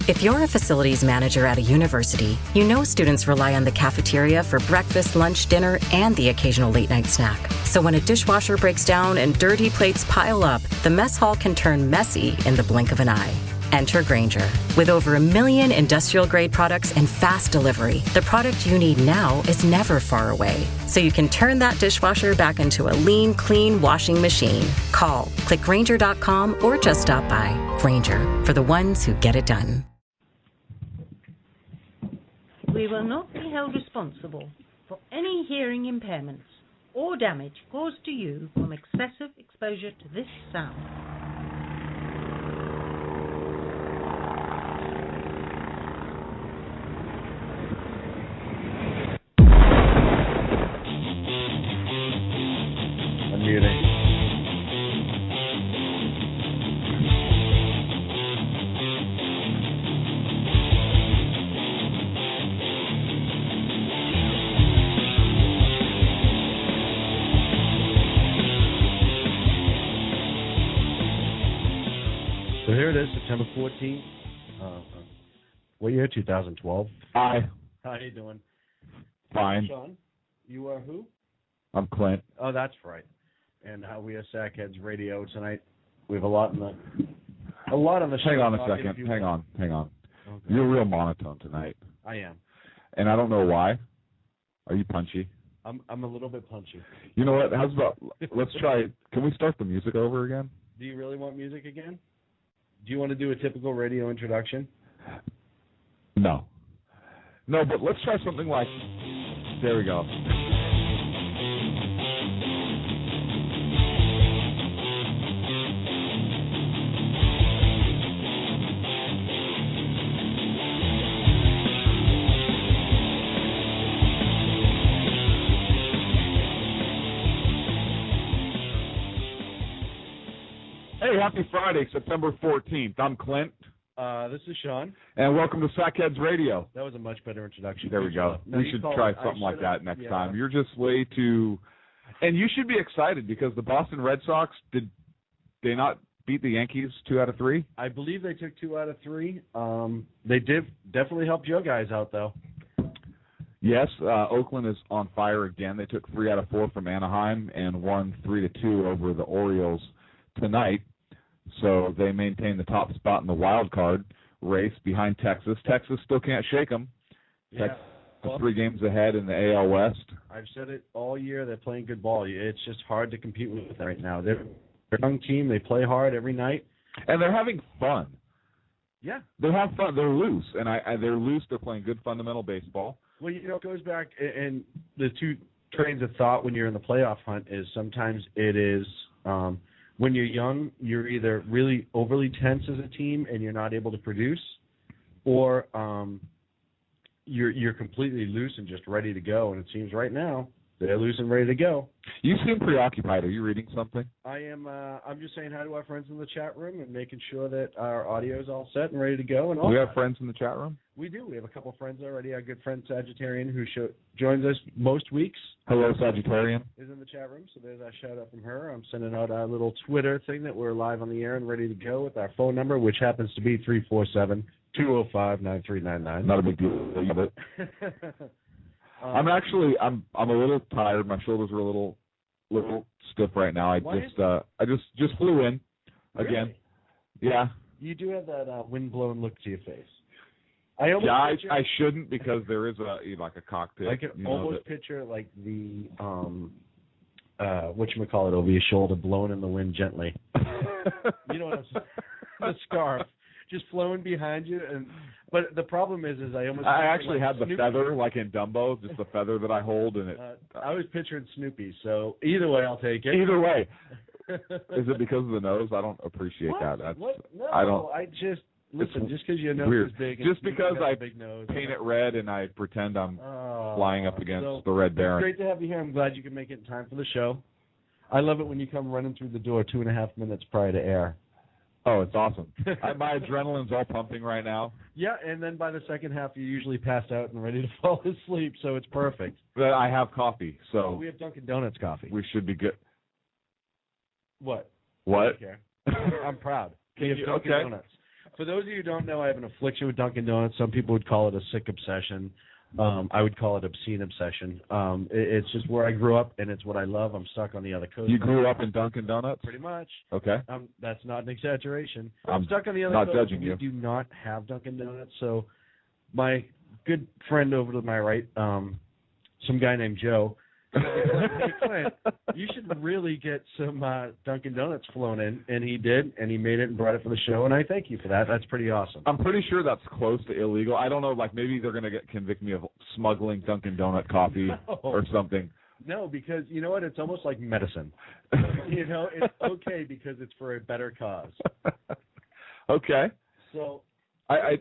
If you're a facilities manager at a university, you know students rely on the cafeteria for breakfast, lunch, dinner, and the occasional late-night snack. So when a dishwasher breaks down and dirty plates pile up, the mess hall can turn messy in the blink of an eye. Enter Grainger. With over 1 million industrial-grade products and fast delivery, the product you need now is never far away. So you can turn that dishwasher back into a lean, clean washing machine. Call, click Grainger.com, or just stop by. Grainger, for the ones who get it done. We will not be held responsible for any hearing impairments or damage caused to you from excessive exposure to this sound. Unmuting. So here it is, September 14th. What year? 2012. Hi. How are you doing? Fine. Sean, you are who? I'm Clint. Oh, that's right. And we are Sackheads Radio tonight. We have a lot on the show. Hang on a second. Hang on. Okay. You're real monotone tonight. I am. And I don't know why. Are you punchy? I'm a little bit punchy. You know what? How's about, let's try, can we start the music over again? Do you really want music again? Do you want to do a typical radio introduction? No. No, but let's try something like, there we go. Hey, happy Friday, September 14th. I'm Clint. This is Sean. And welcome to Sackheads Radio. That was a much better introduction. There we go. No, we should try something like that next time. You're just way too... And you should be excited because the Boston Red Sox, did they not beat the Yankees 2 out of 3? I believe they took 2 out of 3. They definitely helped your guys out, though. Yes, Oakland is on fire again. They took 3 out of 4 from Anaheim and won 3-2 over the Orioles tonight. So they maintain the top spot in the wild card race behind Texas. Texas still can't shake them. Yeah. Texas is 3 games ahead in the AL West. I've said it all year. They're playing good ball. It's just hard to compete with them right now. They're a young team. They play hard every night. And they're having fun. Yeah. They have fun. They're loose. And they're loose. They're playing good fundamental baseball. Well, it goes back, and the two trains of thought when you're in the playoff hunt is sometimes it is when you're young, you're either really overly tense as a team and you're not able to produce, or you're completely loose and just ready to go. And it seems right now they're loose and ready to go. You seem preoccupied. Are you reading something? I am. I'm just saying hi to our friends in the chat room and making sure that our audio is all set and ready to go. And do we have friends in the chat room? We do. We have a couple friends already. Our good friend Sagittarian, who joins us most weeks. Hello, Sagittarian. Is in the chat room, so there's our shout-out from her. I'm sending out our little Twitter thing that we're live on the air and ready to go with our phone number, which happens to be 347-205-9399. Not a big deal. You have it. I'm a little tired. My shoulders are a little stiff right now. I just flew in again. Really? Yeah. You do have that wind-blown look to your face. I shouldn't because there is a cockpit. I can almost picture like the whatchamacallit over your shoulder blowing in the wind gently. You know what I'm saying? The scarf just flowing behind you, but the problem is I actually had the Snoopy. feather like in Dumbo, just the feather that I hold, and it. I was picturing Snoopy, so either way, I'll take it. Either way, is it because of the nose? I don't appreciate that. No, I don't. Listen, just because your nose weird. is big, just because I big nose, paint it red and I pretend I'm flying up against the Red Baron. It's great to have you here. I'm glad you could make it in time for the show. I love it when you come running through the door 2.5 minutes prior to air. Oh, it's awesome. My adrenaline's all pumping right now. Yeah, and then by the second half, you're usually passed out and ready to fall asleep, so it's perfect. But I have coffee, so... we have Dunkin' Donuts coffee. We should be good. What? What? I don't care. I'm proud. We have Dunkin' Donuts. For those of you who don't know, I have an affliction with Dunkin' Donuts. Some people would call it a sick obsession. I would call it obscene obsession. It's just where I grew up, and it's what I love. I'm stuck on the other coast. You grew up in Dunkin' Donuts? Pretty much. Okay. That's not an exaggeration. I'm stuck on the other not coast. judging you. We do not have Dunkin' Donuts. So my good friend over to my right, some guy named Joe, hey, Clint, you should really get some Dunkin' Donuts flown in, and he did, and he made it and brought it for the show, and I thank you for that. That's pretty awesome. I'm pretty sure that's close to illegal. I don't know, like maybe they're going to convict me of smuggling Dunkin' Donut coffee or something. No, because you know what? It's almost like medicine. It's okay because it's for a better cause. Okay. So, I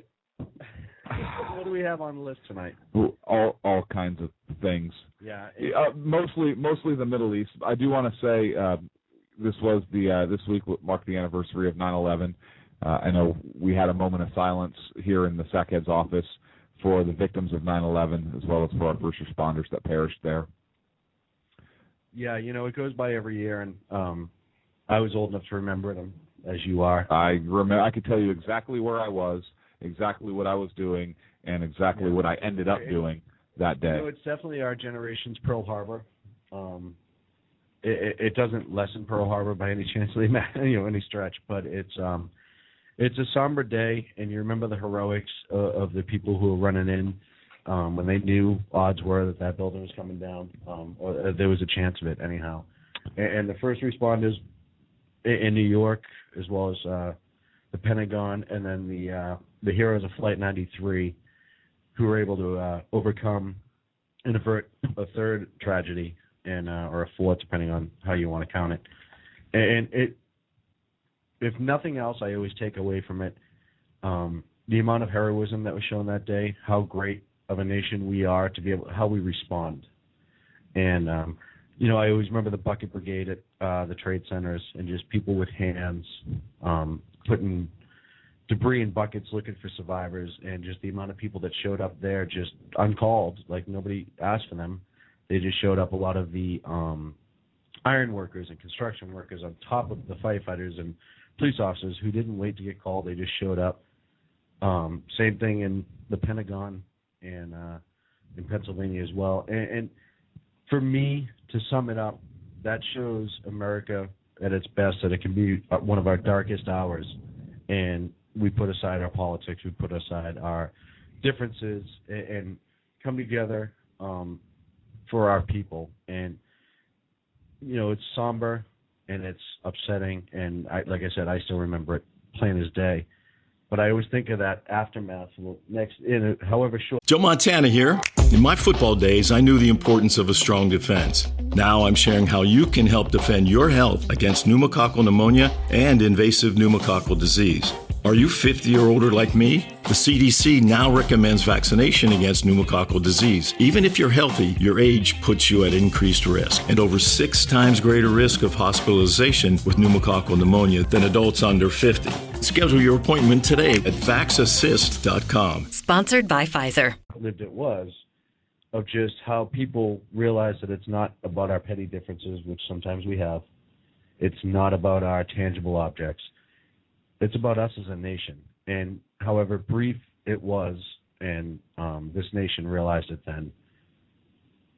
what do we have on the list tonight? all kinds of things. Yeah. Mostly the Middle East. I do want to say this week marked the anniversary of 9/11. I know we had a moment of silence here in the SACHED's office for the victims of 9/11, as well as for our first responders that perished there. Yeah, it goes by every year, and I was old enough to remember them, as you are. I could tell you exactly where I was, exactly what I was doing, and exactly what I ended up doing that day. It's definitely our generation's Pearl Harbor. It doesn't lessen Pearl Harbor by any chance of any stretch, but it's a somber day, and you remember the heroics of the people who were running in when they knew odds were that building was coming down, or there was a chance of it anyhow. And the first responders in New York, as well as the Pentagon, and then the heroes of Flight 93, who were able to overcome and avert a third tragedy, or a fourth, depending on how you want to count it. And if nothing else, I always take away from it the amount of heroism that was shown that day, how great of a nation we are to be able, how we respond. And I always remember the bucket brigade at the trade centers, and just people with hands putting debris in buckets looking for survivors, and just the amount of people that showed up there just uncalled, like nobody asked for them. They just showed up. A lot of the iron workers and construction workers on top of the firefighters and police officers who didn't wait to get called. They just showed up. Same thing in the Pentagon and in Pennsylvania as well. And for me, to sum it up, that shows America at its best, that it can be one of our darkest hours. And we put aside our politics, we put aside our differences, and come together for our people. And, it's somber and it's upsetting. And like I said, I still remember it plain as day. But I always think of that aftermath however short. Joe Montana here. In my football days, I knew the importance of a strong defense. Now I'm sharing how you can help defend your health against pneumococcal pneumonia and invasive pneumococcal disease. Are you 50 or older like me? The CDC now recommends vaccination against pneumococcal disease. Even if you're healthy, your age puts you at increased risk and over 6 times greater risk of hospitalization with pneumococcal pneumonia than adults under 50. Schedule your appointment today at vaxassist.com. Sponsored by Pfizer. Lived it was of just how people realize that it's not about our petty differences, which sometimes we have. It's not about our tangible objects. It's about us as a nation. And however brief it was, and this nation realized it then.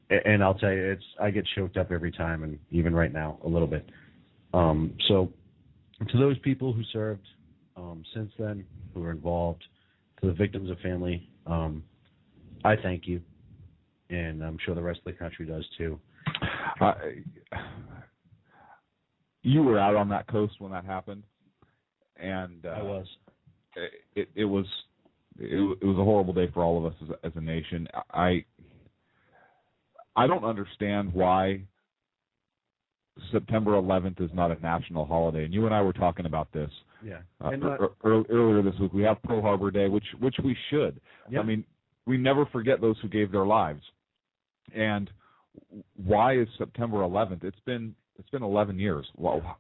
And I'll tell you, I get choked up every time, and even right now, a little bit. So to those people who served since then, who were involved, to the victims of family, I thank you. And I'm sure the rest of the country does too. You were out on that coast when that happened. And I was. It was a horrible day for all of us as a nation. I don't understand why September 11th is not a national holiday. And you and I were talking about this. Yeah. Earlier this week, we have Pearl Harbor Day, which we should. Yeah. I mean, we never forget those who gave their lives. And why is September 11th? It's been 11 years. Well,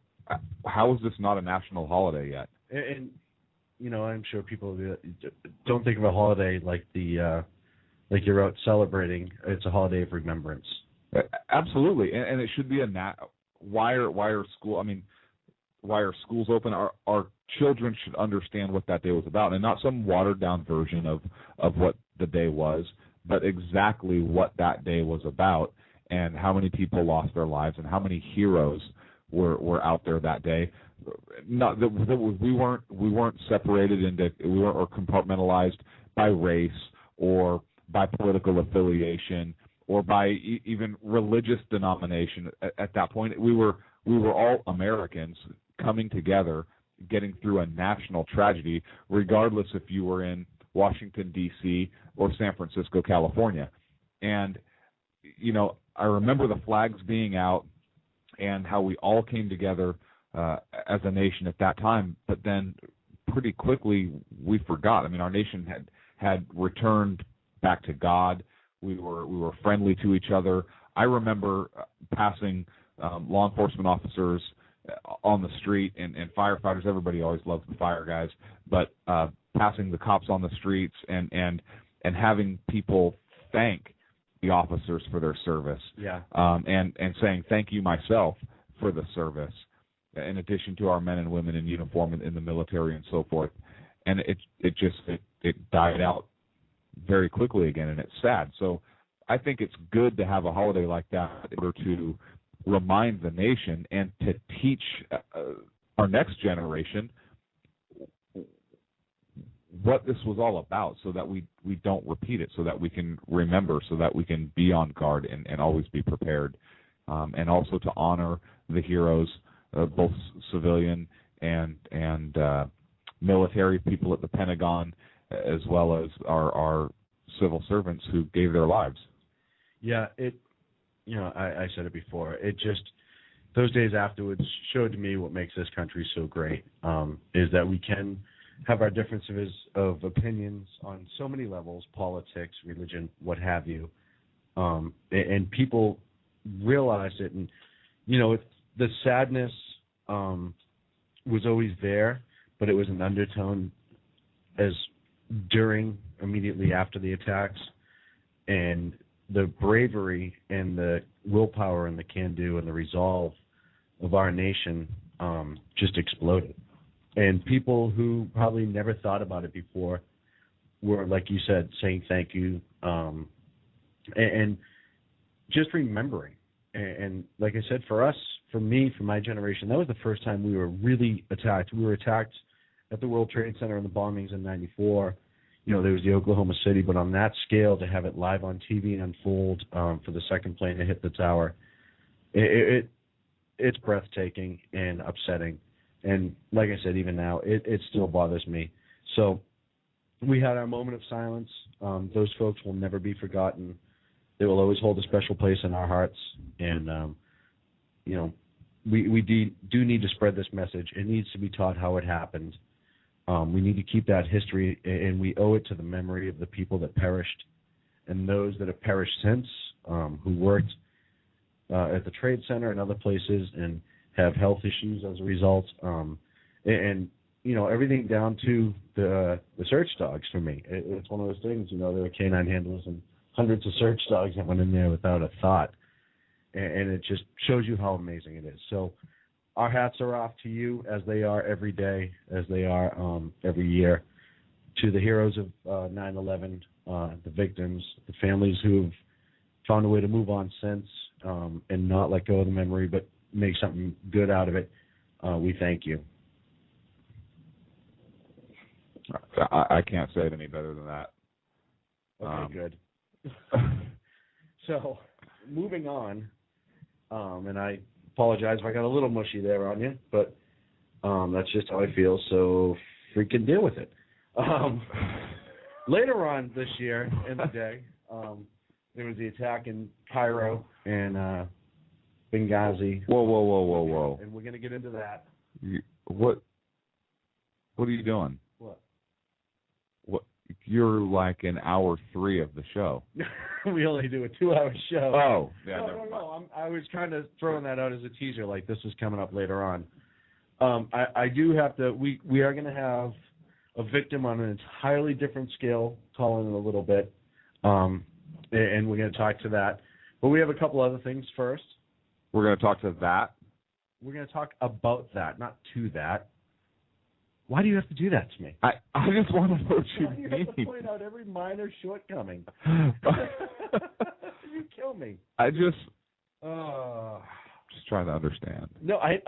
how is this not a national holiday yet? And I'm sure people don't think of a holiday like like you're out celebrating. It's a holiday of remembrance. Absolutely, and it should be why are school? I mean, why are schools open? Our children should understand what that day was about, and not some watered-down version of what the day was, but exactly what that day was about, and how many people lost their lives, and how many heroes were out there that day. Not that we weren't separated into, we weren't or compartmentalized by race or by political affiliation or by even religious denomination. At that point, we were all Americans coming together, getting through a national tragedy, regardless if you were in Washington, D.C. or San Francisco, California. And, you know, I remember the flags being out and how we all came together as a nation at that time, but then pretty quickly we forgot. I mean, our nation had returned back to God. We were friendly to each other. I remember passing law enforcement officers on the street and firefighters. Everybody always loves the fire guys, but passing the cops on the streets and having people thank the officers for their service. Yeah. And saying thank you myself for the service, in addition to our men and women in uniform in the military and so forth. And it died out very quickly again, and it's sad. So I think it's good to have a holiday like that in order to remind the nation and to teach our next generation what this was all about, so that we don't repeat it, so that we can remember, so that we can be on guard and always be prepared, and also to honor the heroes, both civilian and military people at the Pentagon, as well as our civil servants who gave their lives. Yeah, I said it before. It just, those days afterwards showed to me what makes this country so great, is that we can have our differences of opinions on so many levels, politics, religion, what have you, and people realized it. And, you know, the sadness was always there, but it was an undertone as immediately after the attacks, and the bravery and the willpower and the can-do and the resolve of our nation just exploded. And people who probably never thought about it before were, like you said, saying thank you, and just remembering. And like I said, for us, for me, for my generation, that was the first time we were really attacked. We were attacked at the World Trade Center in the bombings in '94. You know, there was the Oklahoma City, but on that scale, to have it live on TV unfold for the second plane to hit the tower, it's breathtaking and upsetting. And like I said, even now, it still bothers me. So we had our moment of silence. Those folks will never be forgotten. They will always hold a special place in our hearts. And, you know, we do need to spread this message. It needs to be taught how it happened. We need to keep that history, and we owe it to the memory of the people that perished and those that have perished since, who worked at the Trade Center and other places and have health issues as a result. And you know, everything down to the search dogs for me. It's one of those things, you know, there were canine handlers and hundreds of search dogs that went in there without a thought. And it just shows you how amazing it is. So our hats are off to you, as they are every day, as they are every year, to the heroes of 9/11, the victims, the families who've found a way to move on since, and not let go of the memory, but make something good out of it. We thank you. I can't say it any better than that. Okay, good. So, moving on, and I apologize if I got a little mushy there on you, but that's just how I feel, so freaking deal with it. Later on this year in the day, there was the attack in Cairo and Benghazi. Whoa. And we're going to get into that. What are you doing? What? You're like in hour 3 of the show. We only do a 2-hour show. Oh, yeah. No. I was kind of throwing that out as a teaser, like this is coming up later on. I do have to. We are going to have a victim on an entirely different scale, calling in a little bit, and we're going to talk to that. But we have a couple other things first. We're going to talk to that. We're going to talk about that, not to that. Why do you have to do that to me? I just want to know what you Why do you mean. have to point out every minor shortcoming? You kill me. I just trying to understand. No, I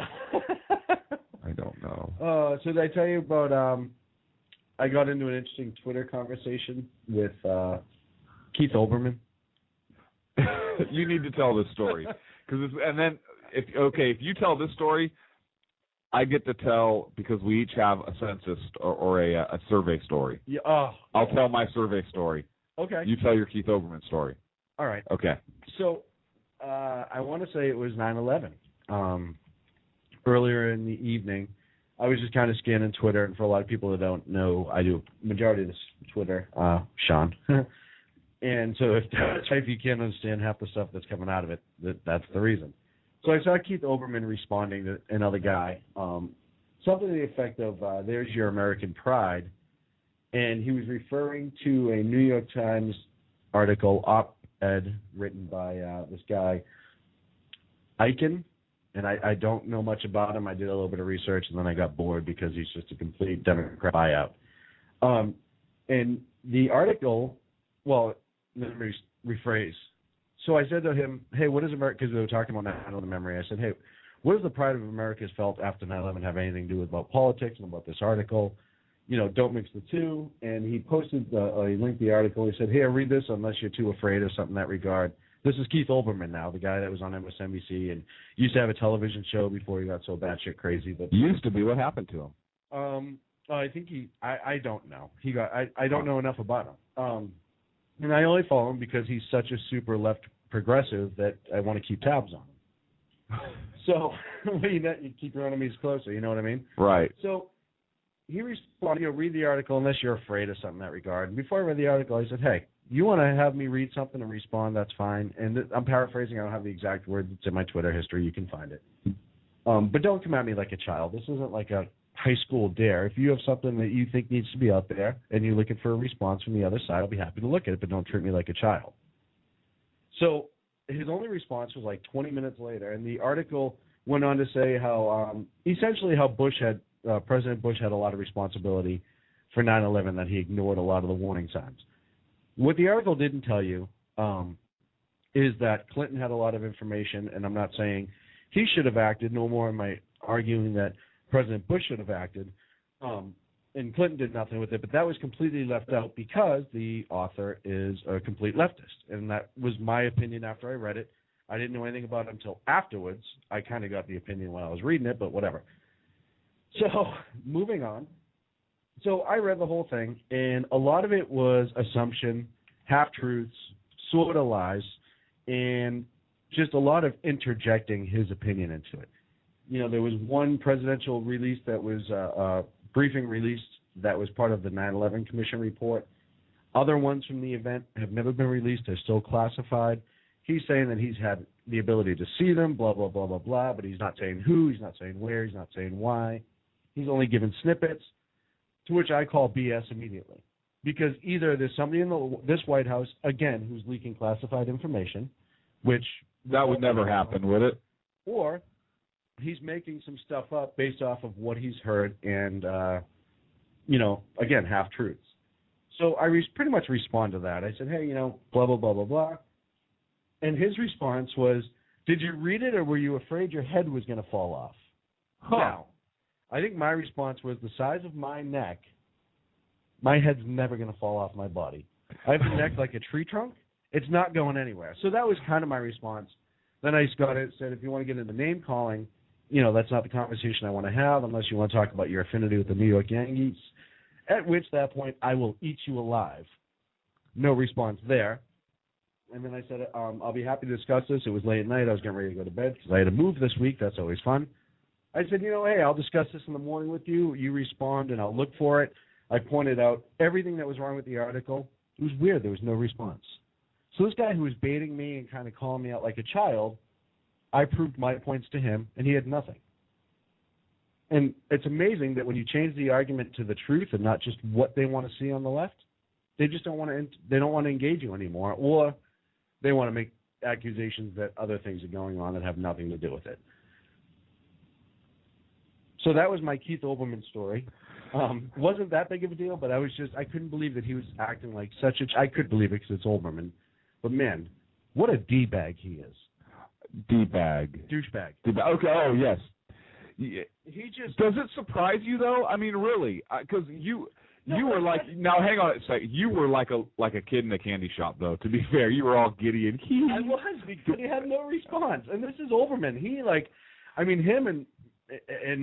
don't know. So did I tell you about I got into an interesting Twitter conversation with Keith Olbermann? You need to tell this story. And then, if you tell this story, I get to tell, because we each have a census or a survey story. Yeah. I'll tell my survey story. Okay. You tell your Keith Olbermann story. All right. Okay. So I want to say it was 9/11. Earlier in the evening, I was just kind of scanning Twitter, and for a lot of people that don't know, I do majority of this Twitter, Sean. And so if you can't understand half the stuff that's coming out of it, that's the reason. So I saw Keith Olbermann responding to another guy, something to the effect of, there's your American pride. And he was referring to a New York Times article, op-ed, written by this guy, Eichen. And I don't know much about him. I did a little bit of research, and then I got bored because he's just a complete Democrat buyout. And the article, well, let me rephrase. So I said to him, hey, what is America, because we were talking about 9/11 memory. I said, hey, what does the pride of America has felt after 9/11 have anything to do with about politics and about this article? You know, don't mix the two. And he posted a lengthy article. He said, hey, read this unless you're too afraid or something in that regard. This is Keith Olbermann now, the guy that was on MSNBC and used to have a television show before he got so batshit crazy. But used to be. What happened to him? I think I don't know. I don't know enough about him. And I only follow him because he's such a super left progressive that I want to keep tabs on him. So you keep your enemies closer, you know what I mean? Right. So he responded, read the article unless you're afraid of something in that regard. And before I read the article, I said, hey, you want to have me read something and respond, that's fine. And I'm paraphrasing. I don't have the exact words. It's in my Twitter history. You can find it. But don't come at me like a child. This isn't like a high school dare. If you have something that you think needs to be out there and you're looking for a response from the other side, I'll be happy to look at it, but don't treat me like a child. So his only response was like 20 minutes later, and the article went on to say how essentially how President Bush had a lot of responsibility for 9/11, that he ignored a lot of the warning signs. What the article didn't tell you is that Clinton had a lot of information, and I'm not saying he should have acted, no more am I arguing that President Bush should have acted, and Clinton did nothing with it, but that was completely left out because the author is a complete leftist, and that was my opinion after I read it. I didn't know anything about it until afterwards. I kind of got the opinion when I was reading it, but whatever. So, moving on. So I read the whole thing, and a lot of it was assumption, half-truths, sort of lies, and just a lot of interjecting his opinion into it. You know, there was one presidential release that was a briefing released that was part of the 9/11 Commission report. Other ones from the event have never been released. They're still classified. He's saying that he's had the ability to see them, blah, blah, blah, blah, blah, but he's not saying who, he's not saying where, he's not saying why. He's only given snippets, to which I call BS immediately. Because either there's somebody in this White House, again, who's leaking classified information, which... That would never happen, would it? Or he's making some stuff up based off of what he's heard and, again, half-truths. So I pretty much respond to that. I said, hey, blah, blah, blah, blah, blah. And his response was, did you read it or were you afraid your head was going to fall off? Huh. Now, I think my response was the size of my neck, my head's never going to fall off my body. I have a neck like a tree trunk. It's not going anywhere. So that was kind of my response. Then I got it, said, if you want to get into name calling, that's not the conversation I want to have unless you want to talk about your affinity with the New York Yankees, at which that point I will eat you alive. No response there. And then I said, I'll be happy to discuss this. It was late at night. I was getting ready to go to bed because I had to move this week. That's always fun. I said, hey, I'll discuss this in the morning with you. You respond, and I'll look for it. I pointed out everything that was wrong with the article. It was weird. There was no response. So this guy who was baiting me and kind of calling me out like a child, I proved my points to him, and he had nothing. And it's amazing that when you change the argument to the truth and not just what they want to see on the left, they just don't want to engage you anymore, or they want to make accusations that other things are going on that have nothing to do with it. So that was my Keith Olbermann story. Wasn't that big of a deal, but I couldn't believe that he was acting like such a. I could believe it because it's Olbermann, but man, what a d-bag he is. D-bag. Douchebag. D-bag. Okay. Oh yes. He just Does it surprise you though? I mean, really, because you were like, now hang on a second. You were like a kid in a candy shop, though. To be fair, you were all giddy and I was because he had no response. And this is Olbermann. Him and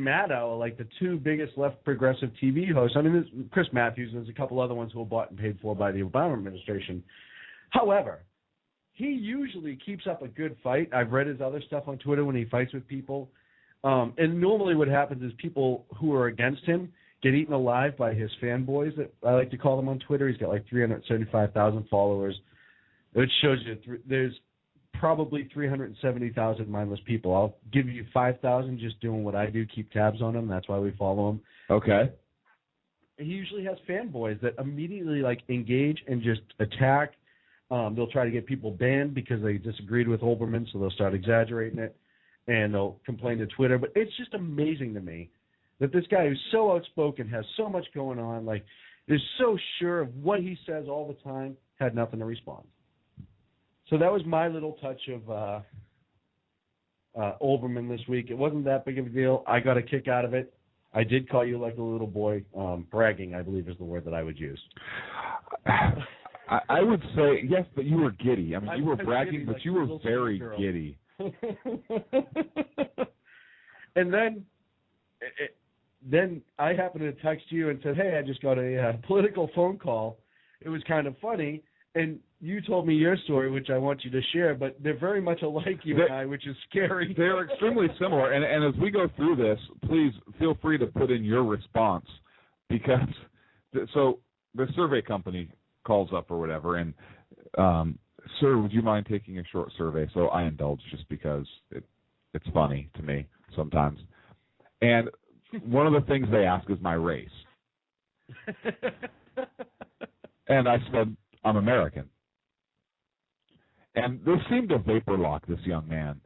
Maddow are like the two biggest left progressive TV hosts. I mean, there's Chris Matthews and there's a couple other ones who were bought and paid for by the Obama administration. However, he usually keeps up a good fight. I've read his other stuff on Twitter when he fights with people. And normally what happens is people who are against him get eaten alive by his fanboys, that I like to call them on Twitter. He's got like 375,000 followers. It shows you there's probably 370,000 mindless people. I'll give you 5,000 just doing what I do, keep tabs on him. That's why we follow him. Okay. He usually has fanboys that immediately like engage and just attack. They'll try to get people banned because they disagreed with Olbermann, so they'll start exaggerating it, and they'll complain to Twitter. But it's just amazing to me that this guy who's so outspoken, has so much going on, like is so sure of what he says all the time, had nothing to respond. So that was my little touch of Olbermann this week. It wasn't that big of a deal. I got a kick out of it. I did call you like a little boy. Bragging, I believe, is the word that I would use. I would say, yes, but you were giddy. I mean, you were bragging, but you were very giddy. And then I happened to text you and said, hey, I just got a political phone call. It was kind of funny. And you told me your story, which I want you to share, but they're very much alike, you and I, which is scary. They're extremely similar. And as we go through this, please feel free to put in your response, because so the survey company calls up or whatever, and sir, would you mind taking a short survey? So I indulge just because it's funny to me sometimes. And one of the things they ask is my race. And I said, I'm American. And this seemed to vapor lock this young man.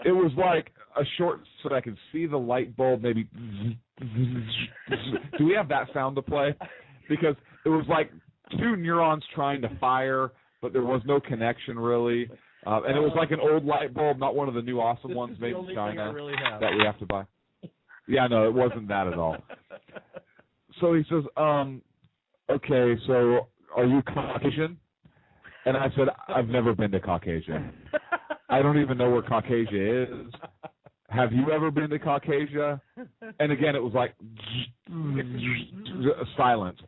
It was like a short, so that I could see the light bulb maybe. Do we have that sound to play? Because it was like two neurons trying to fire, but there was no connection really. And it was like an old light bulb, not one of the new awesome ones made in China that we have to buy. Yeah, no, it wasn't that at all. So he says, okay, so are you Caucasian? And I said, I've never been to Caucasia. I don't even know where Caucasia is. Have you ever been to Caucasia? And again, it was like silence.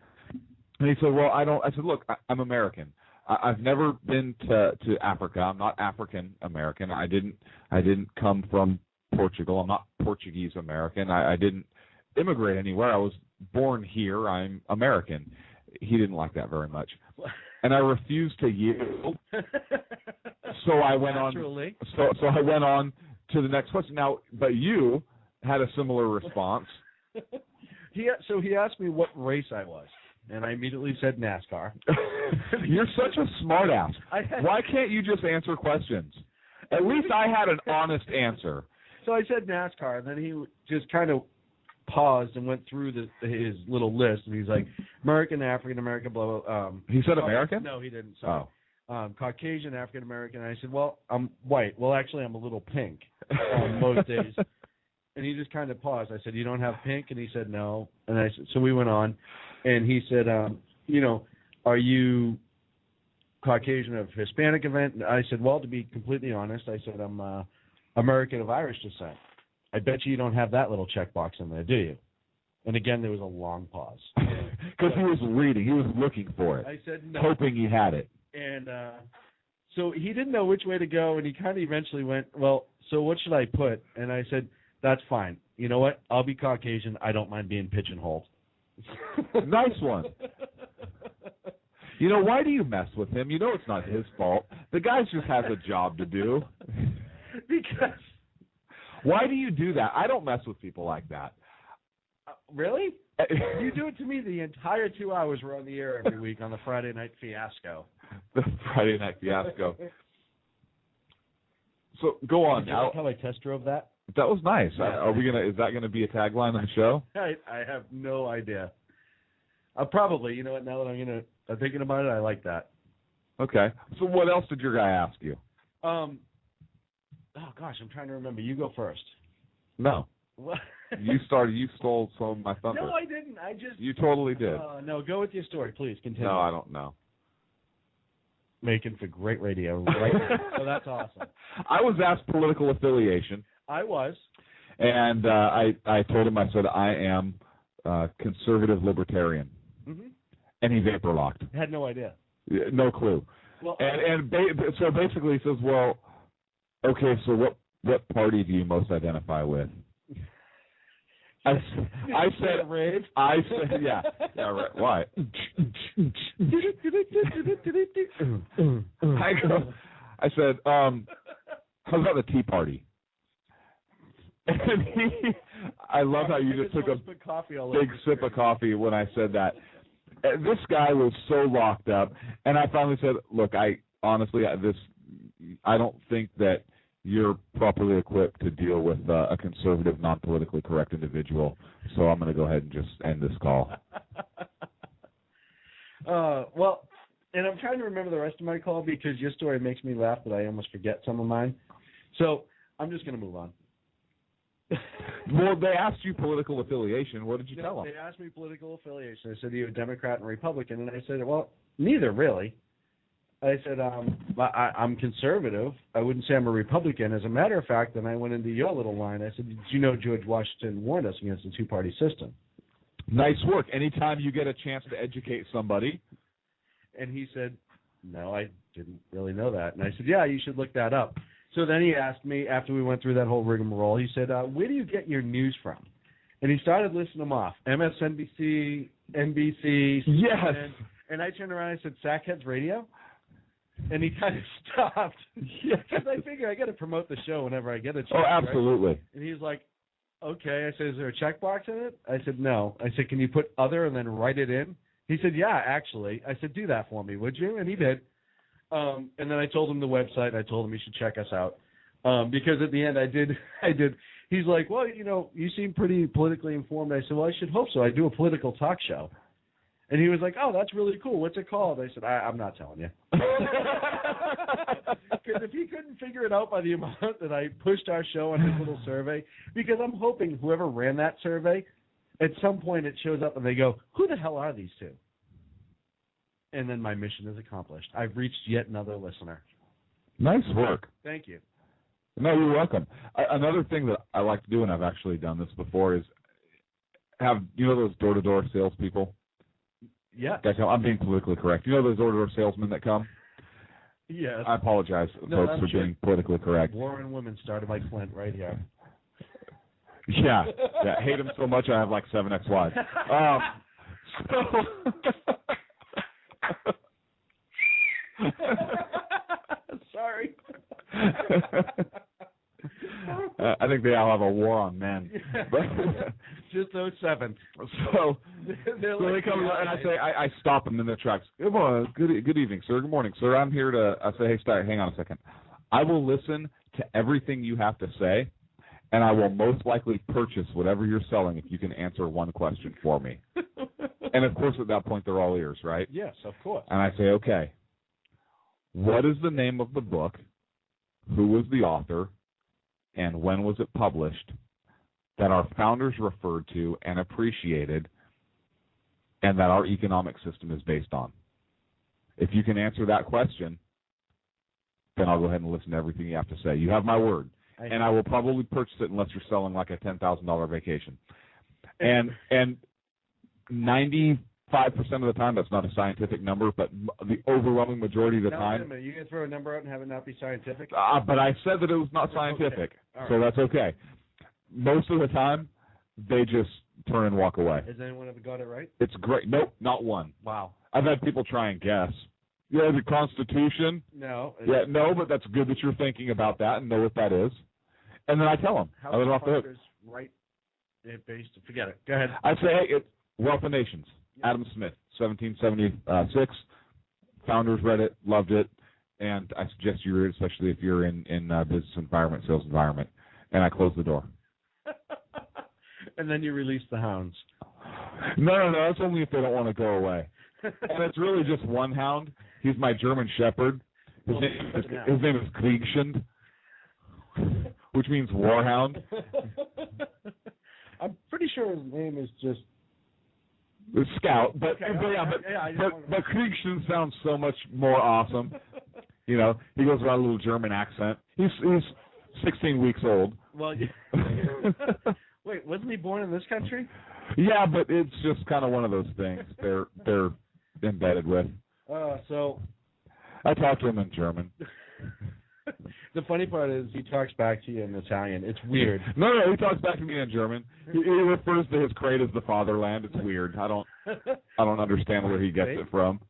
And he said, well, I don't. I said, look, I'm American. I've never been to Africa. I'm not African American. I didn't come from Portugal. I'm not Portuguese American. I didn't immigrate anywhere. I was born here. I'm American. He didn't like that very much. And I refused to yield. So I went on. So I went on to the next question. Now, but you had a similar response. He asked me what race I was, and I immediately said NASCAR. You're such a smartass. Why can't you just answer questions? At least I had an honest answer. So I said NASCAR, and then he just kind of paused and went through his little list, and he's like, American, African American, blah, blah. He said American? No, he didn't. Sorry. Caucasian, African American. And I said, well, I'm white. Well, actually, I'm a little pink most days. And he just kind of paused. I said, you don't have pink? And he said, no. And I said, so we went on, and he said, are you Caucasian of Hispanic event? And I said, well, to be completely honest, I said, I'm American of Irish descent. I bet you don't have that little checkbox in there, do you? And again, there was a long pause. Because he was reading. He was looking for it. I said no. Hoping he had it. And so he didn't know which way to go, and he kind of eventually went, well, so what should I put? And I said, that's fine. You know what? I'll be Caucasian. I don't mind being pigeonholed. Nice one. You know, why do you mess with him? You know it's not his fault. The guy just has a job to do. Because... Why do you do that? I don't mess with people like that. Really? You do it to me the entire 2 hours we're on the air every week on the Friday Night Fiasco. The Friday Night Fiasco. So go on. Did you like how I test drove that? That was nice. Is that gonna be a tagline on the show? I have no idea. Probably. You know what? Now that I'm thinking about it, I like that. Okay. So what else did your guy ask you? Oh gosh, I'm trying to remember. You go first. No. What? You stole some of my thunder. No, I didn't. You totally did. No, go with your story, please. Continue. No, I don't know. Making for great radio right now. So that's awesome. I was asked political affiliation. I was. And I told him, I said, I am conservative libertarian. Mm-hmm. And he vapor locked. Had no idea. No clue. Well, so basically he says, well, okay, so what party do you most identify with? I said, yeah, right. Why? I said, how about the Tea Party? And I love how you just took a big sip of coffee when I said that. And this guy was so locked up, and I finally said, look, I don't think that you're properly equipped to deal with a conservative, non-politically correct individual, so I'm going to go ahead and just end this call. Well, and I'm trying to remember the rest of my call because your story makes me laugh that I almost forget some of mine. So I'm just going to move on. Well, they asked you political affiliation. What did you tell them? They asked me political affiliation. I said, are you a Democrat and Republican? And I said, well, neither really. I said, I'm conservative. I wouldn't say I'm a Republican. As a matter of fact, then I went into your little line. I said, did you know George Washington warned us against the two-party system? Nice work. Anytime you get a chance to educate somebody. And he said, no, I didn't really know that. And I said, yeah, you should look that up. So then he asked me, after we went through that whole rigmarole, he said, where do you get your news from? And he started listing them off, MSNBC, NBC. Yes. And I turned around and I said, Sackheads Radio? And he kind of stopped. Yes. Because I figure I got to promote the show whenever I get a chance. Oh, absolutely. Right? And he's like, okay. I said, is there a checkbox in it? I said, no. I said, can you put other and then write it in? He said, yeah, actually. I said, do that for me, would you? And he did. And then I told him the website. I told him he should check us out. Because at the end I did. He's like, well, you seem pretty politically informed. I said, well, I should hope so. I do a political talk show. And he was like, oh, that's really cool. What's it called? I said, I'm not telling you. Because if he couldn't figure it out by the amount that I pushed our show on his little survey, because I'm hoping whoever ran that survey, at some point it shows up and they go, who the hell are these two? And then my mission is accomplished. I've reached yet another listener. Nice work. Thank you. No, you're welcome. Another thing that I like to do, and I've actually done this before, is have, those door-to-door salespeople? Yeah. I'm being politically correct. Those door-to-door salesmen that come? Yes. I apologize, folks, for being politically correct. War and Women started by Clint right here. Yeah. I hate him so much I have like 7 ex-wives. Sorry. I think they all have a war on men. Just those 7. So they come and I say, I stop them in their tracks. Good evening, sir. Good morning, sir. I'm here to. I say, hey, start. Hang on a second. I will listen to everything you have to say, and I will most likely purchase whatever you're selling if you can answer one question for me. And of course, at that point, they're all ears, right? Yes, of course. And I say, okay, what is the name of the book? Who was the author? And when was it published? That our founders referred to and appreciated, and that our economic system is based on. If you can answer that question, then I'll go ahead and listen to everything you have to say. You have my word. And I will probably purchase it unless you're selling like a $10,000 vacation. And 95% of the time, that's not a scientific number, but the overwhelming majority of the time. Wait a minute. You going to throw a number out and have it not be scientific? But I said that it was not scientific, okay. So that's okay. Most of the time, they just turn and walk away. Has anyone ever got it right? It's great. Nope, not one. Wow. I've had people try and guess. Yeah, the Constitution. No. Yeah, no, but that's good that you're thinking about that and know what that is. And then I tell them. I let it off the hook. Right. Based. Forget it. Go ahead. I say, hey, it's Wealth of Nations. Yep. Adam Smith, 1776. Founders read it, loved it, and I suggest you read it, especially if you're in business environment, sales environment. and I close the door. And then you release the hounds. No, that's only if they don't want to go away. And it's really just one hound. He's my German Shepherd. His name is Kriegschund, which means warhound. I'm pretty sure his name is just Scout, but Kriegschund sounds so much more awesome. You know, he goes around a little German accent. He's 16 weeks old. Well, wait, wasn't he born in this country? Yeah, but it's just kind of one of those things they're embedded with. So I talk to him in German. The funny part is he talks back to you in Italian. It's weird. No, he talks back to me in German. He refers to his crate as the fatherland. It's weird. I don't understand where he gets it from.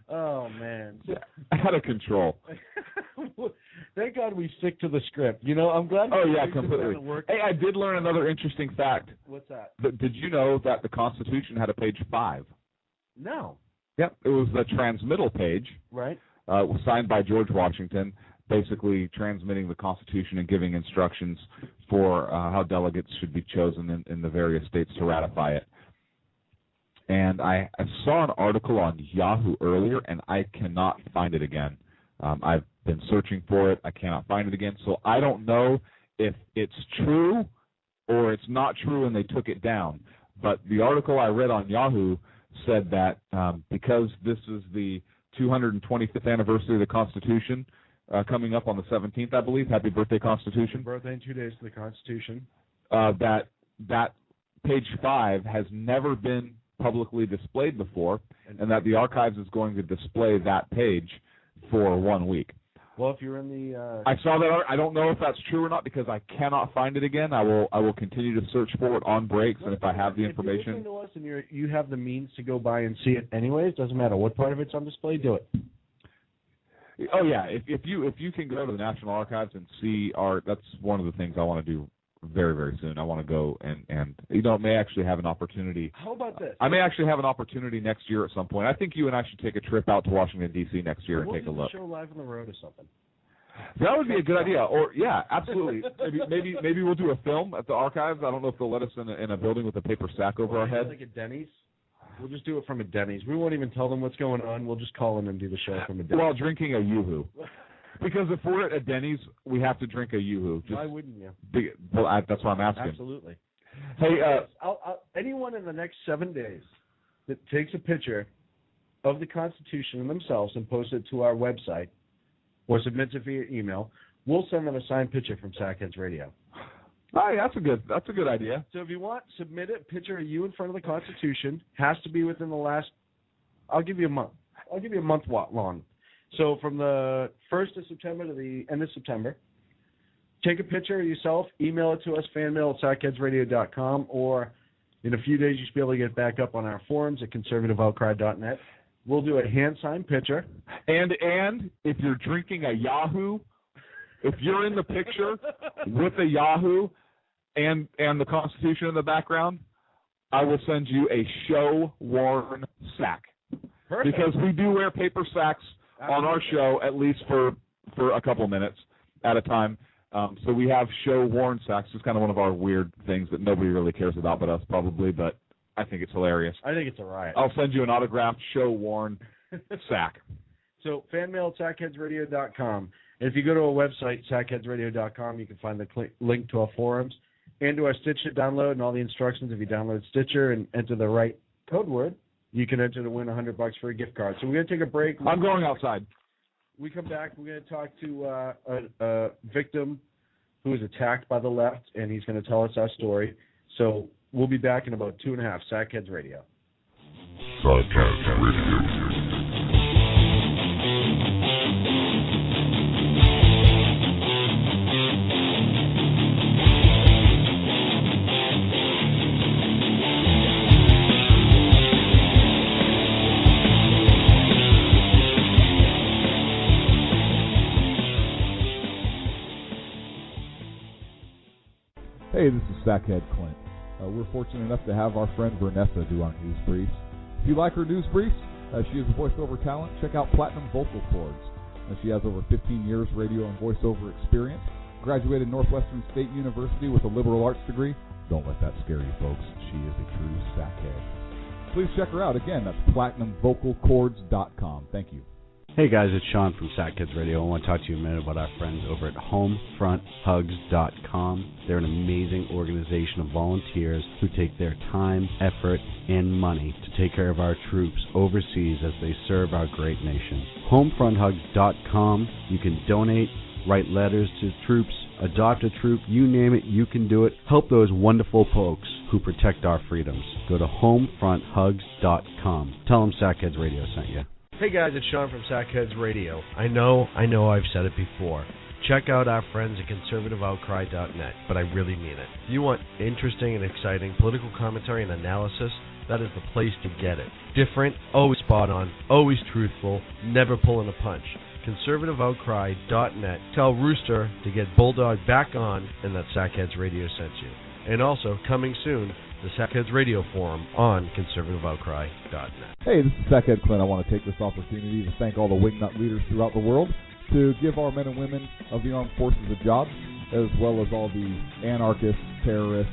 Oh man, out of control. Thank God we stick to the script. You know, I'm glad. Oh yeah, completely. Hey, I did learn another interesting fact. What's that? Did you know that the Constitution had a page 5? No. Yep, it was the transmittal page. Right. It was signed by George Washington, basically transmitting the Constitution and giving instructions for how delegates should be chosen in the various states to ratify it. And I saw an article on Yahoo earlier, and I cannot find it again. I've been searching for it. I cannot find it again. So I don't know if it's true or it's not true and they took it down. But the article I read on Yahoo said that because this is the 225th anniversary of the Constitution coming up on the 17th, I believe. Happy birthday, Constitution. Happy birthday in 2 days to the Constitution. That page 5 has never been publicly displayed before, and that the archives is going to display that page for 1 week. Well, if you're in the, I saw that. I don't know if that's true or not because I cannot find it again. I will continue to search for it on breaks, and if I have the information. If you're listening to us and you have the means to go by and see it anyways, doesn't matter what part of it's on display, do it. Oh yeah, if you can go to the National Archives and see art, that's one of the things I want to do very, very soon. I want to go and may actually have an opportunity. How about this? I may actually have an opportunity next year at some point. I think you and I should take a trip out to Washington, D.C. next year and take a look. We'll do a show live on the road or something. That would be a good idea. Or yeah, absolutely. Maybe we'll do a film at the archives. I don't know if they'll let us in a building with a paper sack over our head. Like a Denny's. We'll just do it from a Denny's. We won't even tell them what's going on. We'll just call in and do the show from a Denny's. While drinking a Yoo-hoo. Because if we're at a Denny's, we have to drink a Yoo-hoo. Why wouldn't you? That's what I'm asking. Absolutely. Hey, anyone in the next 7 days that takes a picture of the Constitution themselves and posts it to our website or submits it via email, we'll send them a signed picture from Sackheads Radio. Hi, that's a good idea. So if you want, submit a picture of you in front of the Constitution. Has to be within the last. I'll give you a month. I'll give you a month long. So from the 1st of September to the end of September, take a picture of yourself, email it to us, fanmail@sackheadsradio.com, or in a few days you should be able to get it back up on our forums at conservativeoutcry.net. We'll do a hand-signed picture. And if you're drinking a Yahoo, if you're in the picture with a Yahoo and the Constitution in the background, I will send you a show-worn sack. Perfect. Because we do wear paper sacks on our show, at least for a couple minutes at a time. So we have show-worn sacks. It's kind of one of our weird things that nobody really cares about but us probably, but I think it's hilarious. I think it's a riot. I'll send you an autographed show-worn sack. So fanmail@sackheadsradio.com. And if you go to our website, sackheadsradio.com, you can find the link to our forums and to our Stitcher download and all the instructions. If you download Stitcher and enter the right code word, you can enter to win $100 for a gift card. So we're going to take a break. I'm going outside. We come back. We're going to talk to a victim who was attacked by the left, and he's going to tell us our story. So we'll be back in about 2.5. Sackheads Radio. Sackheads Radio. Hey, this is Sackhead Clint. We're fortunate enough to have our friend Vanessa do our news briefs. If you like her news briefs, she is a voiceover talent. Check out Platinum Vocal Cords. She has over 15 years radio and voiceover experience. Graduated Northwestern State University with a liberal arts degree. Don't let that scare you, folks. She is a true sackhead. Please check her out. Again, that's PlatinumVocalCords.com. Thank you. Hey guys, it's Sean from Sackheads Radio. I want to talk to you a minute about our friends over at HomefrontHugs.com. They're an amazing organization of volunteers who take their time, effort, and money to take care of our troops overseas as they serve our great nation. HomefrontHugs.com. You can donate, write letters to troops, adopt a troop, you name it, you can do it. Help those wonderful folks who protect our freedoms. Go to HomefrontHugs.com. Tell them Sackheads Radio sent you. Hey guys, it's Sean from Sackheads Radio. I know I've said it before. Check out our friends at conservativeoutcry.net, but I really mean it. If you want interesting and exciting political commentary and analysis, that is the place to get it. Different, always spot on, always truthful, never pulling a punch. conservativeoutcry.net. Tell Rooster to get Bulldog back on and that Sackheads Radio sent you. And also, coming soon, the Sackheads Radio Forum on conservativeoutcry.net. Hey, this is Sackhead Clint. I want to take this opportunity to thank all the wingnut leaders throughout the world to give our men and women of the armed forces a job, as well as all the anarchists, terrorists,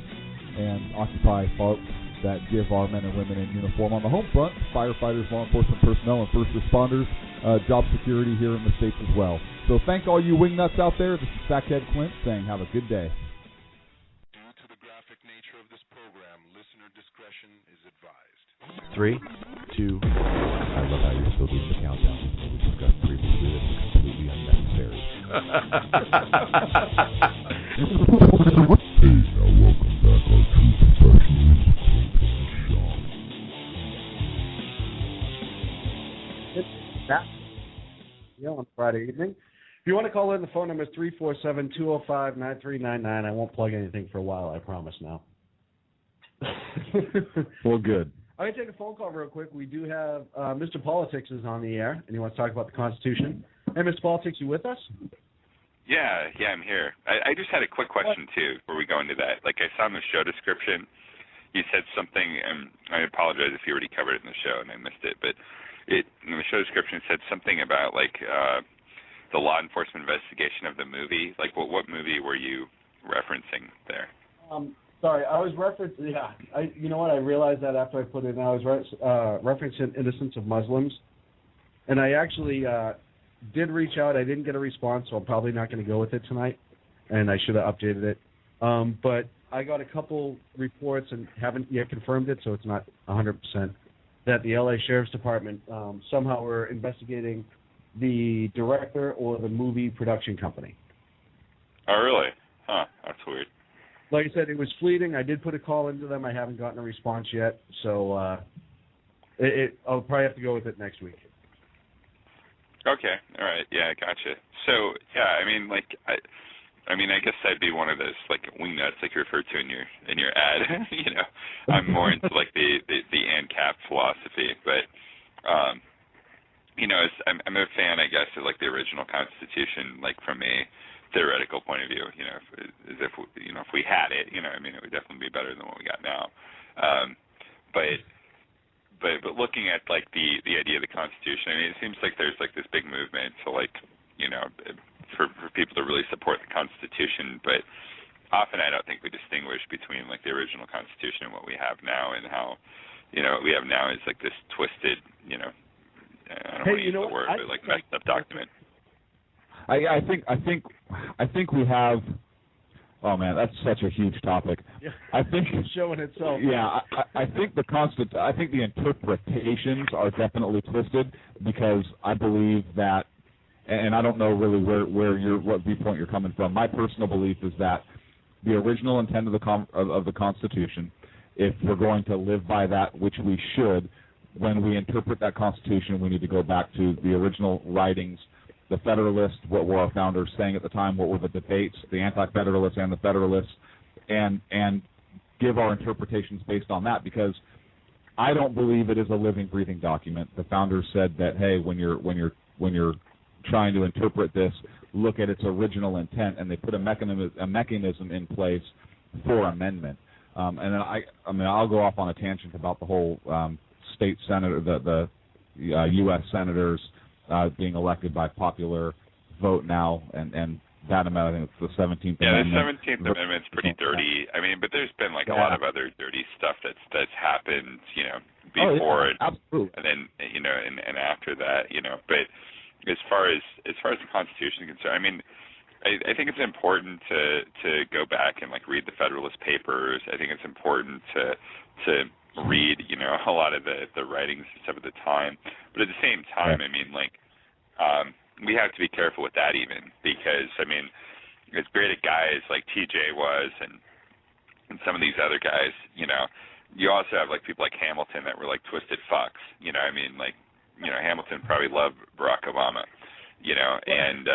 and Occupy folks that give our men and women in uniform on the home front, firefighters, law enforcement personnel, and first responders, job security here in the States as well. So thank all you wingnuts out there. This is Sackhead Clint saying have a good day. Due to the graphic nature of this program, listener discretion is advised. 3, 2. I love how you're still doing the countdown. We discussed previously that it's completely unnecessary. Hey, now welcome back our true professionals, Clint and Sean. It's back. On Friday evening. If you want to call in, the phone number is 347-205-9399. I won't plug anything for a while, I promise now. Well, good. I'm going to take a phone call real quick. We do have Mr. Politics is on the air, and he wants to talk about the Constitution. Hey, Mr. Politics, you with us? Yeah, I'm here. I just had a quick question, too, before we go into that. Like, I saw in the show description, you said something, and I apologize if you already covered it in the show and I missed it, but in the show description it said something about, like, the law enforcement investigation of the movie. Like, what movie were you referencing there? Sorry, I was referencing, you know what, I realized that after I put it in, I was referencing Innocence of Muslims, and I actually did reach out. I didn't get a response, so I'm probably not going to go with it tonight, and I should have updated it. But I got a couple reports and haven't yet confirmed it, so it's not 100%, that the LA Sheriff's Department somehow were investigating the director or the movie production company. Oh, really? Huh, that's weird. Like I said, it was fleeting. I did put a call into them. I haven't gotten a response yet, so I'll probably have to go with it next week. Okay, all right, yeah, I gotcha. So, yeah, I mean, I guess I'd be one of those, like, wingnuts, like you referred to in your ad. You know, I'm more into, like, the ANCAP philosophy, but, you know, I'm a fan, I guess, of, like, the original Constitution, like, from a theoretical point of view, you know, if we had it, you know, I mean, it would definitely be better than what we got now. But looking at, like, the idea of the Constitution, I mean, it seems like there's, like, this big movement to, like, you know, for people to really support the Constitution, but often I don't think we distinguish between, like, the original Constitution and what we have now, and how, you know, what we have now is, like, this twisted, you know, I don't want to use the word, but, like, messed up document. I think we have. Oh man, that's such a huge topic. Yeah. I think it's showing itself. Yeah, I think I think the interpretations are definitely twisted, because I believe that, and I don't know really what viewpoint you're coming from. My personal belief is that the original intent of the Constitution, if we're going to live by that, which we should, when we interpret that Constitution, we need to go back to the original writings. The Federalists, what were our founders saying at the time, what were the debates, the Anti-Federalists and the Federalists, and give our interpretations based on that, because I don't believe it is a living, breathing document. The founders said that, hey, when you're trying to interpret this, look at its original intent, and they put a mechanism in place for amendment. And then I'll go off on a tangent about the whole state senator, the U.S. senators being elected by popular vote now, and that amount, I think it's the 17th Amendment. Yeah, the 17th Amendment's pretty dirty. I mean, but there's been like a lot of other dirty stuff that's happened, before absolutely. and then and after that, But as far as the Constitution is concerned, I mean, I think it's important to go back and like read the Federalist Papers. I think it's important to read, a lot of the writings and stuff at the time. But at the same time, I mean, like, we have to be careful with that even, because, I mean, as great a guys like TJ was and some of these other guys, you also have like people like Hamilton that were like twisted fucks, I mean, like, Hamilton probably loved Barack Obama, and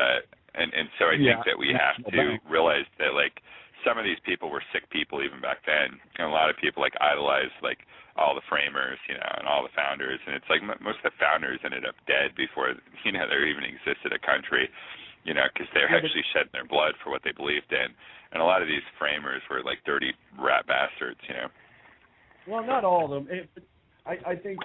so I think that we have to realize that like some of these people were sick people even back then, and a lot of people like idolized like all the framers, and all the founders, and it's like most of the founders ended up dead before there even existed a country, because they're actually shedding their blood for what they believed in, and a lot of these framers were like dirty rat bastards, Well, not all of them. I think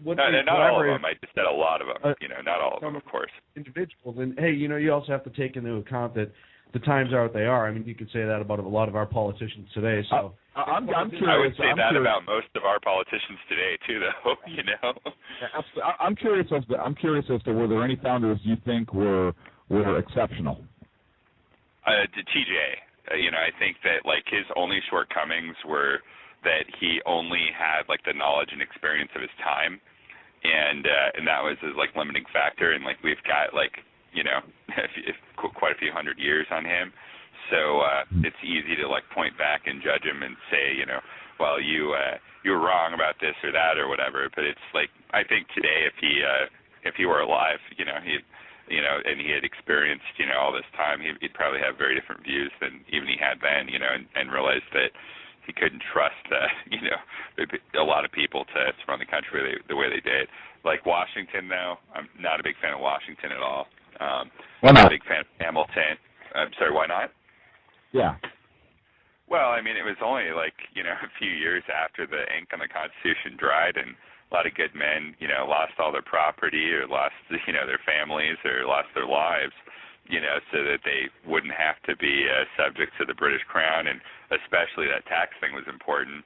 not all of them. I just said a lot of them. Not all of them, of course. Individuals, and hey, you also have to take into account that the times are what they are. I mean, you could say that about a lot of our politicians today. So I'm curious. I would say that about most of our politicians today too, though. I'm curious as to were there any founders you think were exceptional? To TJ, I think that like his only shortcomings were that he only had like the knowledge and experience of his time, and that was his like limiting factor. And like we've got like quite a few hundred years on him, so it's easy to like point back and judge him and say, well, you were wrong about this or that or whatever. But it's like I think today, if he were alive, he'd and he had experienced all this time, he'd probably have very different views than even he had then, and realized that he couldn't trust a lot of people to run the country the way they did. Like Washington, though, I'm not a big fan of Washington at all. Why not? I'm a big fan of Hamilton. I'm sorry, why not? Yeah. Well, I mean, it was only like, a few years after the ink on the Constitution dried, and a lot of good men, lost all their property or lost, their families or lost their lives, so that they wouldn't have to be subject to the British Crown, and especially that tax thing was important.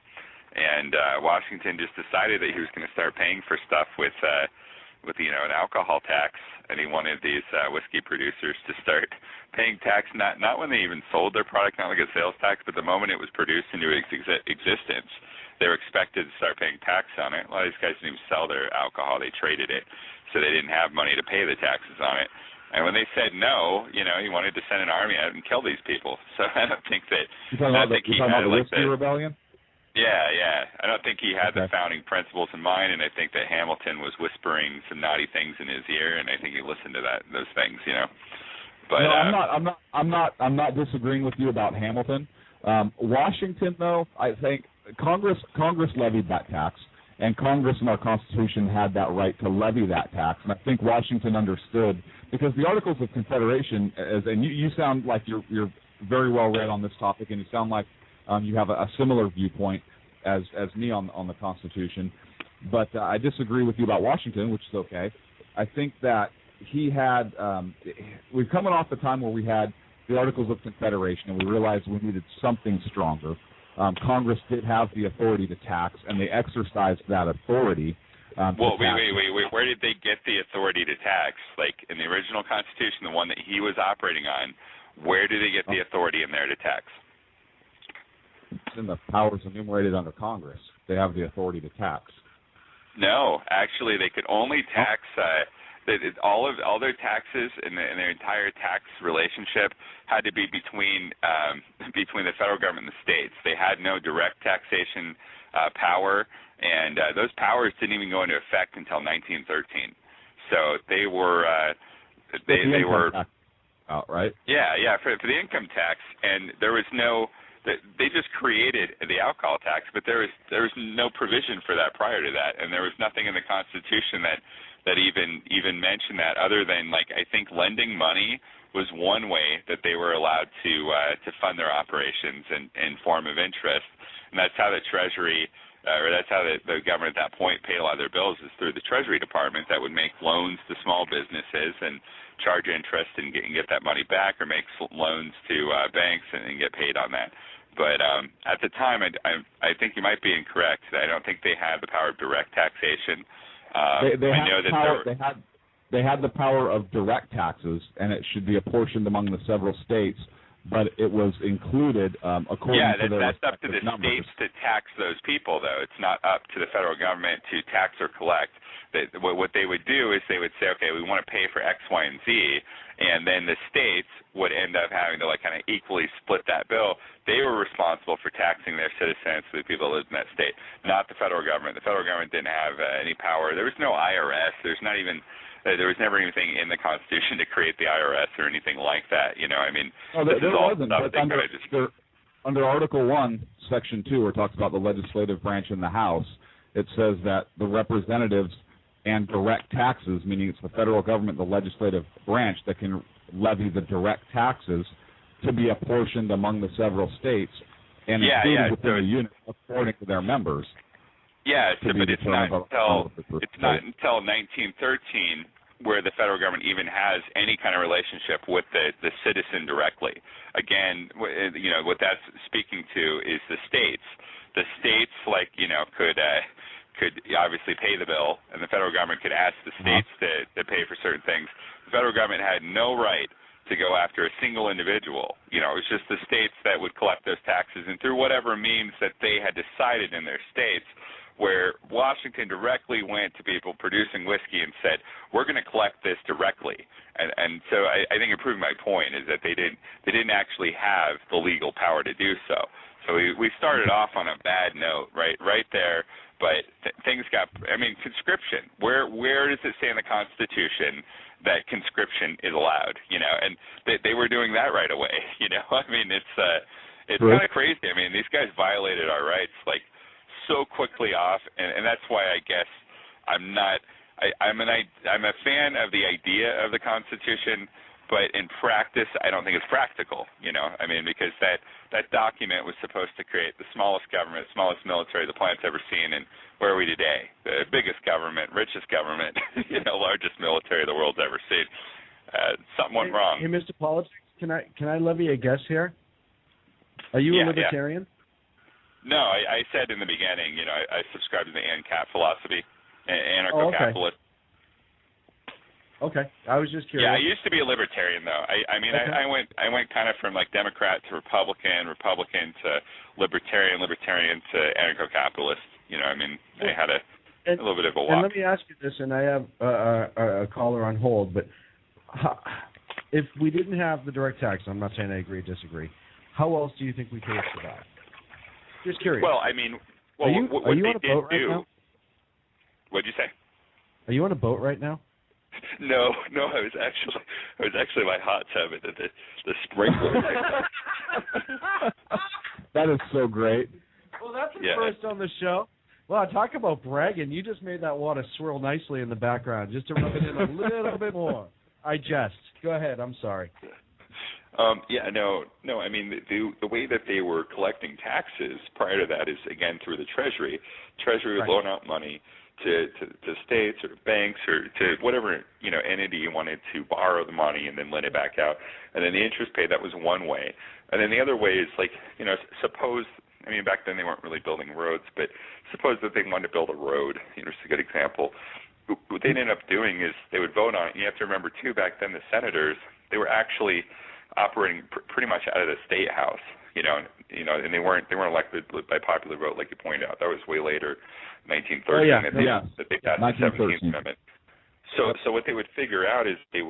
And Washington just decided that he was going to start paying for stuff with an alcohol tax, and he wanted these whiskey producers to start paying tax not when they even sold their product, not like a sales tax, but the moment it was produced into existence, they were expected to start paying tax on it. A lot of these guys didn't even sell their alcohol; they traded it, so they didn't have money to pay the taxes on it. And when they said no, he wanted to send an army out and kill these people. So I don't think that. You're talking about the Whiskey Rebellion? Yeah. I don't think he had the founding principles in mind, and I think that Hamilton was whispering some naughty things in his ear, and I think he listened to those things, But no, I'm not disagreeing with you about Hamilton. Washington, though, I think Congress levied that tax, and Congress in our Constitution had that right to levy that tax, and I think Washington understood, because the Articles of Confederation, and you sound like you're very well read on this topic, and you sound like you have a similar viewpoint as me on the Constitution, but I disagree with you about Washington, which is okay. I think that he had we're coming off the time where we had the Articles of Confederation, and we realized we needed something stronger. Congress did have the authority to tax, and they exercised that authority. Well, wait. Where did they get the authority to tax? Like in the original Constitution, the one that he was operating on, where did they get the authority in there to tax? It's in the powers enumerated under Congress. They have the authority to tax. No, actually, they could only tax all their taxes and their entire tax relationship had to be between the federal government and the states. They had no direct taxation power, and those powers didn't even go into effect until 1913. So they were they were out, right? Yeah, for the income tax, and there was no. They just created the alcohol tax, but there was no provision for that prior to that, and there was nothing in the Constitution that even mentioned that, other than like I think lending money was one way that they were allowed to fund their operations in form of interest, and that's how the Treasury or that's how the government at that point paid a lot of their bills, is through the Treasury Department that would make loans to small businesses and charge interest and get that money back, or make loans to banks and get paid on that. But at the time, I think you might be incorrect. I don't think they had the power of direct taxation. They had the power of direct taxes, and it should be apportioned among the several states. But it was included according to their that's up to the numbers. states to tax those people, though. It's not up to the federal government to tax or collect. What they would do is they would say, okay, we want to pay for X, Y, and Z, and then the states would end up having to kind of equally split that bill. They were responsible for taxing their citizens, the people that lived in that state, not the federal government. The federal government didn't have any power. There was no IRS. There was never anything in the Constitution to create the IRS or anything like that. There wasn't. But under Article 1, Section 2, where it talks about the legislative branch in the House, it says that the representatives and direct taxes, meaning it's the federal government, the legislative branch, that can levy the direct taxes to be apportioned among the several states and included within the unit according to their members. Yeah, but it's not until 1913 where the federal government even has any kind of relationship with the citizen directly. Again, what that's speaking to is the states. The states, could obviously pay the bill, and the federal government could ask the states to pay for certain things. The federal government had no right to go after a single individual. It was just the states that would collect those taxes, and through whatever means that they had decided in their states, where Washington directly went to people producing whiskey and said, we're going to collect this directly. And so I think improving my point is that they didn't actually have the legal power to do so. So we started off on a bad note right there, but things got, conscription. Where does it say in the Constitution that conscription is allowed? And they were doing that right away. It's kind of crazy. These guys violated our rights so quickly off, and that's why I guess I'm a fan of the idea of the Constitution, but in practice I don't think it's practical, because that document was supposed to create the smallest government, smallest military the planet's ever seen, and where are we today? The biggest government, richest government, largest military the world's ever seen. Something went wrong. Hey, Mr. Politics, can I levy a guess here? Are you a libertarian? No, I said in the beginning, I subscribe to the ANCAP philosophy, anarcho-capitalist. Okay, I was just curious. Yeah, I used to be a libertarian, though. I went kind of from Democrat to Republican to libertarian to anarcho-capitalist. I had a little bit of a walk. And let me ask you this, and I have a caller on hold, but if we didn't have the direct tax, I'm not saying I agree or disagree, how else do you think we could have survived? Just curious. Well, are you on a boat right now? What'd you say? Are you on a boat right now? No, I was actually my hot tub at the sprinkler. That is so great. Well, that's the first on the show. Well, talk about bragging. You just made that water swirl nicely in the background, just to rub it in a little bit more. I jest. Go ahead. I'm sorry. The way that they were collecting taxes prior to that is, again, through the Treasury. Treasury would loan out money to states or to banks or to whatever entity you wanted to borrow the money and then lend it back out. And then the interest paid, that was one way. And then the other way is suppose, back then they weren't really building roads, but suppose that they wanted to build a road. It's a good example. What they'd end up doing is they would vote on it. And you have to remember, too, back then the senators, they were actually operating pretty much out of the state house, and they weren't elected by popular vote, like you pointed out. That was way later, 1913. That they passed the 17th Amendment. So what they would figure out is the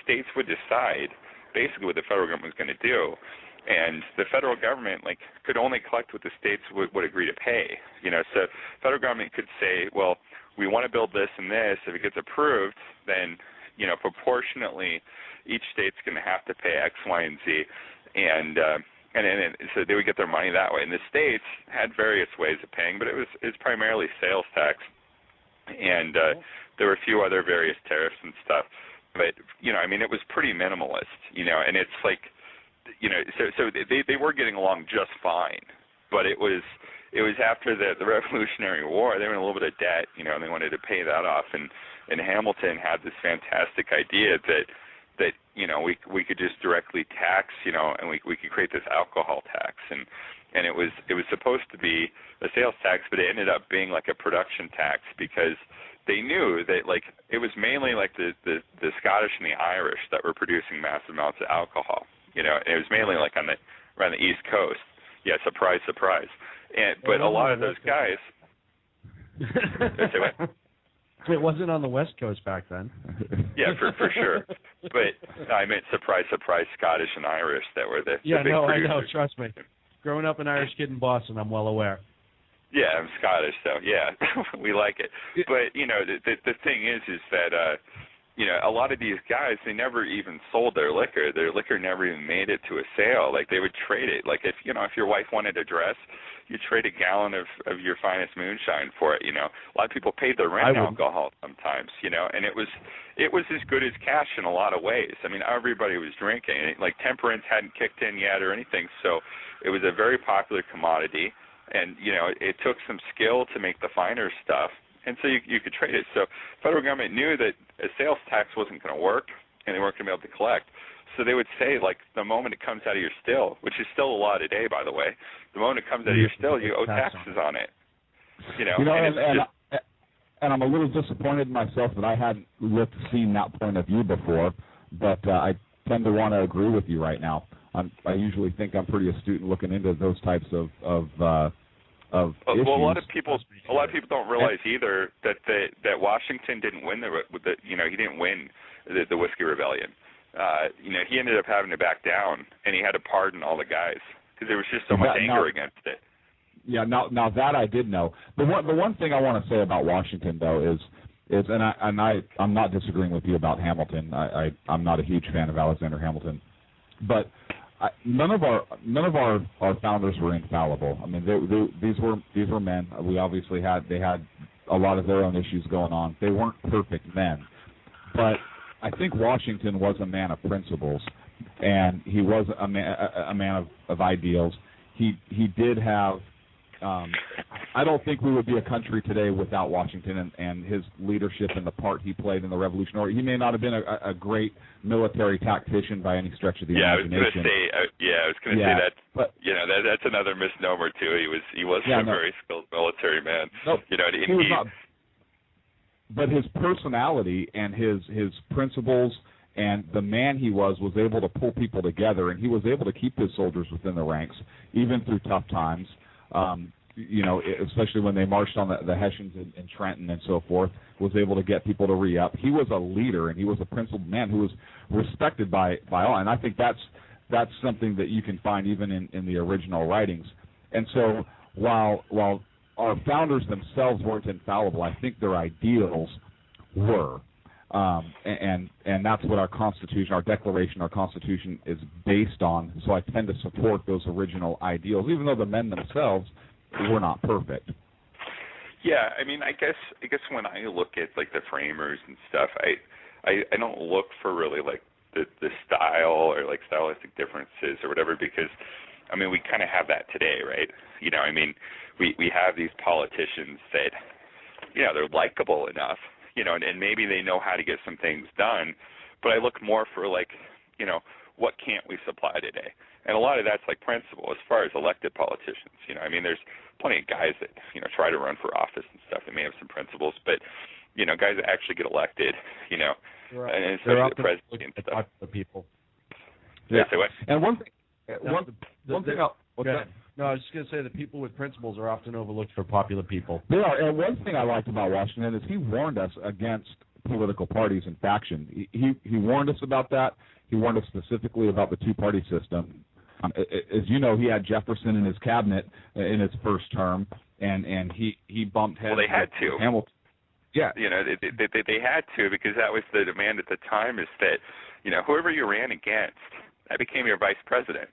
states would decide basically what the federal government was going to do, and the federal government could only collect what the states would agree to pay. So the federal government could say, well, we want to build this and this. If it gets approved, then proportionately, each state's going to have to pay X, Y, and Z, and so they would get their money that way. And the states had various ways of paying, but it was primarily sales tax, and there were a few other various tariffs and stuff. But it was pretty minimalist, and it's so they were getting along just fine, but it was it was after the Revolutionary War. They were in a little bit of debt, and they wanted to pay that off. And Hamilton had this fantastic idea that we could just directly tax, and we could create this alcohol tax. And it was supposed to be a sales tax, but it ended up being like a production tax because they knew that it was mainly the Scottish and the Irish that were producing massive amounts of alcohol. And it was mainly around the East Coast. Yeah, surprise, surprise. But a lot of those guys. It wasn't on the West Coast back then. Yeah, for sure. But I meant surprise, surprise, Scottish and Irish that were the big producers. I know. Trust me. Growing up an Irish kid in Boston, I'm well aware. Yeah, I'm Scottish, so yeah, we like it. But the thing is that a lot of these guys, they never even sold their liquor. Their liquor never even made it to a sale. They would trade it. If your wife wanted a dress, you trade a gallon of your finest moonshine for it. A lot of people paid their rent alcohol sometimes. And it was as good as cash in a lot of ways. I mean, everybody was drinking. Temperance hadn't kicked in yet or anything, so it was a very popular commodity. And it took some skill to make the finer stuff. And so you could trade it. So the federal government knew that a sales tax wasn't going to work, and they weren't going to be able to collect. So they would say, the moment it comes out of your still, which is still a law today, by the way, the moment it comes out of your still, you owe taxes on it. And I'm a little disappointed in myself that I hadn't seen that point of view before, but I tend to want to agree with you right now. I usually think I'm pretty astute in looking into those types of issues. Well, a lot of people don't realize either that Washington didn't win he didn't win the Whiskey Rebellion. He ended up having to back down, and he had to pardon all the guys because there was just so much anger against it. Yeah, now that I did know. The one thing I want to say about Washington though is I'm not disagreeing with you about Hamilton. I'm not a huge fan of Alexander Hamilton, but none of our founders were infallible. I mean, these were men. We obviously had a lot of their own issues going on. They weren't perfect men, but I think Washington was a man of principles, and he was a man of ideals. He did have. I don't think we would be a country today without Washington and his leadership and the part he played in the Revolution. Or he may not have been a great military tactician by any stretch of the imagination. I was going to say that. But that's another misnomer too. He wasn't a very skilled military man. No, he was not. But his personality and his principles and the man he was able to pull people together, and he was able to keep his soldiers within the ranks even through tough times. Especially when they marched on the Hessians in Trenton and so forth, was able to get people to re-up. He was a leader, and he was a principled man who was respected by all. And I think that's something that you can find even in the original writings. And so while our founders themselves weren't infallible, I think their ideals were. And that's what our Constitution, our Declaration, our Constitution is based on. So I tend to support those original ideals, even though the men themselves were not perfect. Yeah, I mean, I guess when I look at the framers and stuff, I don't look for really the style or stylistic differences or whatever, because I mean we kind of have that today, right? I mean we have these politicians that they're likable enough. And maybe they know how to get some things done, but I look more for what can't we supply today? And a lot of that's principle as far as elected politicians. I mean, there's plenty of guys that, try to run for office and stuff. They may have some principles, but, guys that actually get elected, right. And especially the president and stuff. The people. Yeah. And one thing. No, I was just going to say that people with principles are often overlooked for popular people. They are, and one thing I liked about Washington is he warned us against political parties and faction. He warned us about that. He warned us specifically about the two-party system. As you know, he had Jefferson in his cabinet in his first term, and he bumped heads. Well, they had to. Hamilton. Yeah. They had to, because that was the demand at the time, is that, whoever you ran against, that became your vice president.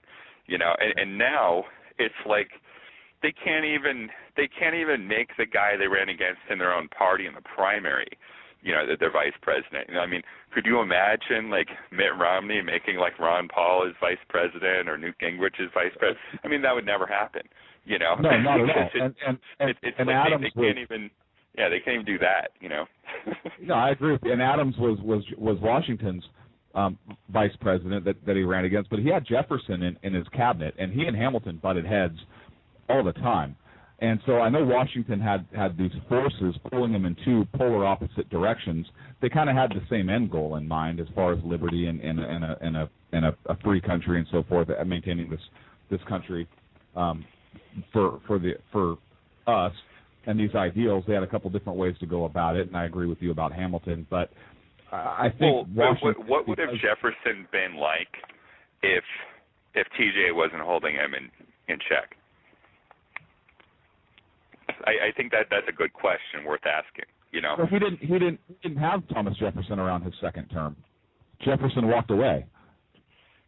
And now it's they can't even make the guy they ran against in their own party in the primary, their vice president. I mean, could you imagine Mitt Romney making Ron Paul as vice president or Newt Gingrich as vice president? I mean, that would never happen. You know, no, not at all. It's and like Adams they can't even. Yeah, they can't even do that. You know. No, I agree with you. And Adams was Washington's vice president that he ran against, but he had Jefferson in his cabinet, and he and Hamilton butted heads all the time. And so I know Washington had these forces pulling them in two polar opposite directions. They kind of had the same end goal in mind as far as liberty and a free country and so forth, maintaining this country for us and these ideals. They had a couple different ways to go about it, and I agree with you about Hamilton. But I think what would have Jefferson been like if TJ wasn't holding him in check? I think that's a good question worth asking. You know, well, he didn't have Thomas Jefferson around his second term. Jefferson walked away.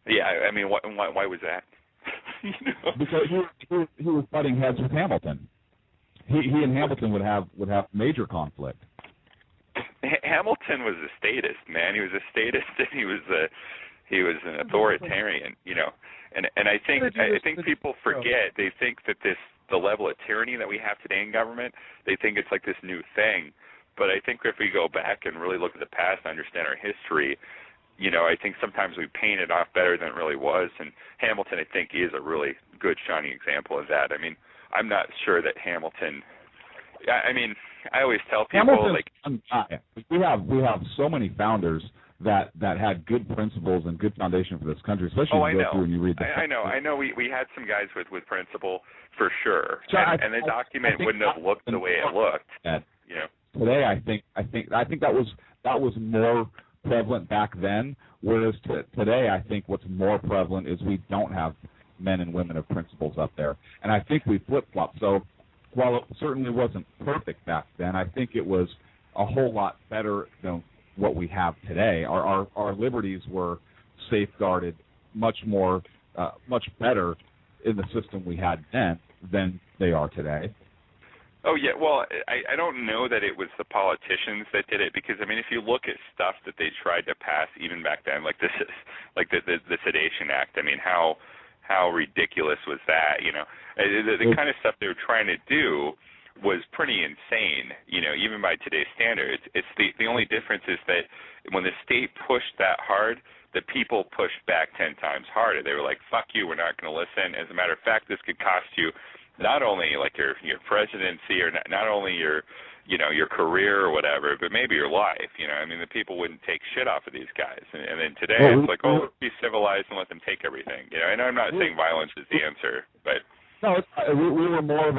Yeah, I mean, why was that? You know? Because he was butting heads with Hamilton. He and Hamilton would have major conflict. Hamilton was a statist, man. He was a statist, and he was an authoritarian. You know, and I think people forget. They think that the level of tyranny that we have today in government, they think it's like this new thing. But I think if we go back and really look at the past and understand our history, you know, I think sometimes we paint it off better than it really was. And Hamilton, I think, is a really good, shining example of that. I mean, I'm not sure that Hamilton. I mean, I always tell people we have so many founders that had good principles and good foundation for this country, especially when you go through and you read the I know. We had some guys with principle for sure, so and the document wouldn't have looked the way it looked. You know, today I think that was more prevalent back then, whereas today I think what's more prevalent is we don't have men and women of principles up there, and I think we flip-flop. So while it certainly wasn't perfect back then, I think it was a whole lot better than what we have today. Our liberties were safeguarded much better in the system we had then than they are today. Oh yeah, well, I don't know that it was the politicians that did it, because I mean, if you look at stuff that they tried to pass even back then, like the Sedation Act, I mean, how ridiculous was that? You know, the kind of stuff they were trying to do was pretty insane, you know, even by today's standards. It's the only difference is that when the state pushed that hard, the people pushed back 10 times harder. They were like, fuck you, we're not going to listen. As a matter of fact, this could cost you not only like your presidency or not only your career or whatever, but maybe your life. You know, I mean, the people wouldn't take shit off of these guys. And then today it's like, oh, let's be civilized and let them take everything. You know, and I'm not saying violence is the answer, but no, we were more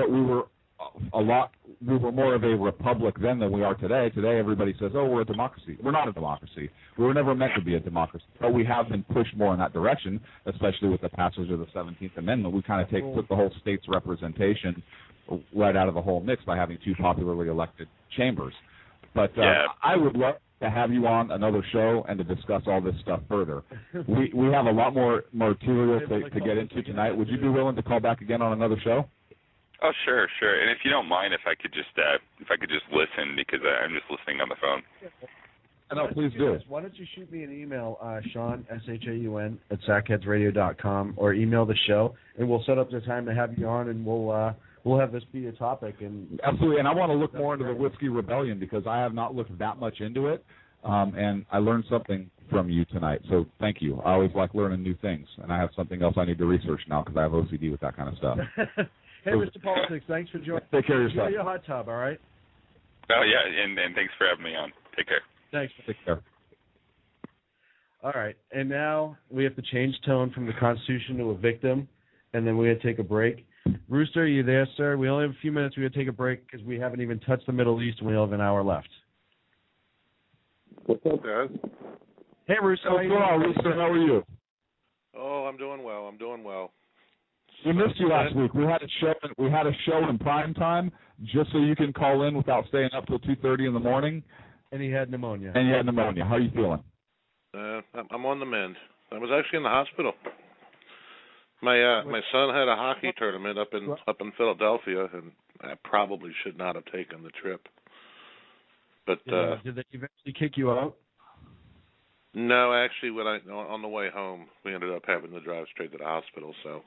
of a republic then than we are today. Today, everybody says, "Oh, we're a democracy." We're not a democracy. We were never meant to be a democracy, but we have been pushed more in that direction, especially with the passage of the 17th Amendment. We kind of put the whole state's representation right out of the whole mix by having two popularly elected chambers. But I would love to have you on another show and to discuss all this stuff further. We have a lot more material to get into tonight. Would you be willing to call back again on another show? Oh, sure. And if you don't mind, if I could just listen, because I'm just listening on the phone. No, please do. Why don't you shoot me an email, Sean, SHAUN, @sackheadsradio.com, or email the show, and we'll set up the time to have you on, and we'll have this be a topic. And absolutely, and I want to look more into the Whiskey Rebellion, because I have not looked that much into it, and I learned something from you tonight. So thank you. I always like learning new things, and I have something else I need to research now because I have OCD with that kind of stuff. Hey, Mr. Politics, thanks for joining. Take care of yourself. Enjoy your hot tub, all right? Oh, yeah, and thanks for having me on. Take care. Thanks. Take care. All right, and now we have to change tone from the Constitution to a victim, and then we're going to take a break. Rooster, are you there, sir? We only have a few minutes. We're going to take a break because we haven't even touched the Middle East, and we only have an hour left. What's up, guys? Hey, Rooster. What's going on, Rooster? How are you? Oh, I'm doing well. We missed you last week. We had a show in prime time just so you can call in without staying up till 2:30 in the morning. And he had pneumonia. How are you feeling? I'm on the mend. I was actually in the hospital. My son had a hockey tournament up in Philadelphia, and I probably should not have taken the trip. But did they eventually kick you out? No, actually, on the way home, we ended up having to drive straight to the hospital. So.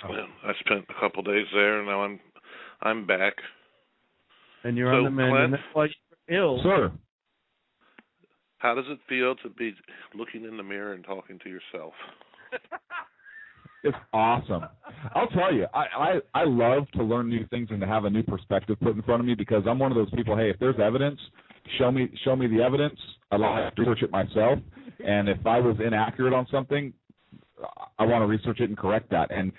Well, I spent a couple days there, and now I'm back. And you're So, on the mend. Clint? And that's why you're ill. Sir. How does it feel to be looking in the mirror and talking to yourself? It's awesome. I'll tell you, I love to learn new things and to have a new perspective put in front of me, because I'm one of those people, hey, if there's evidence, show me the evidence. I like to research it myself. And if I was inaccurate on something, I want to research it and correct that. And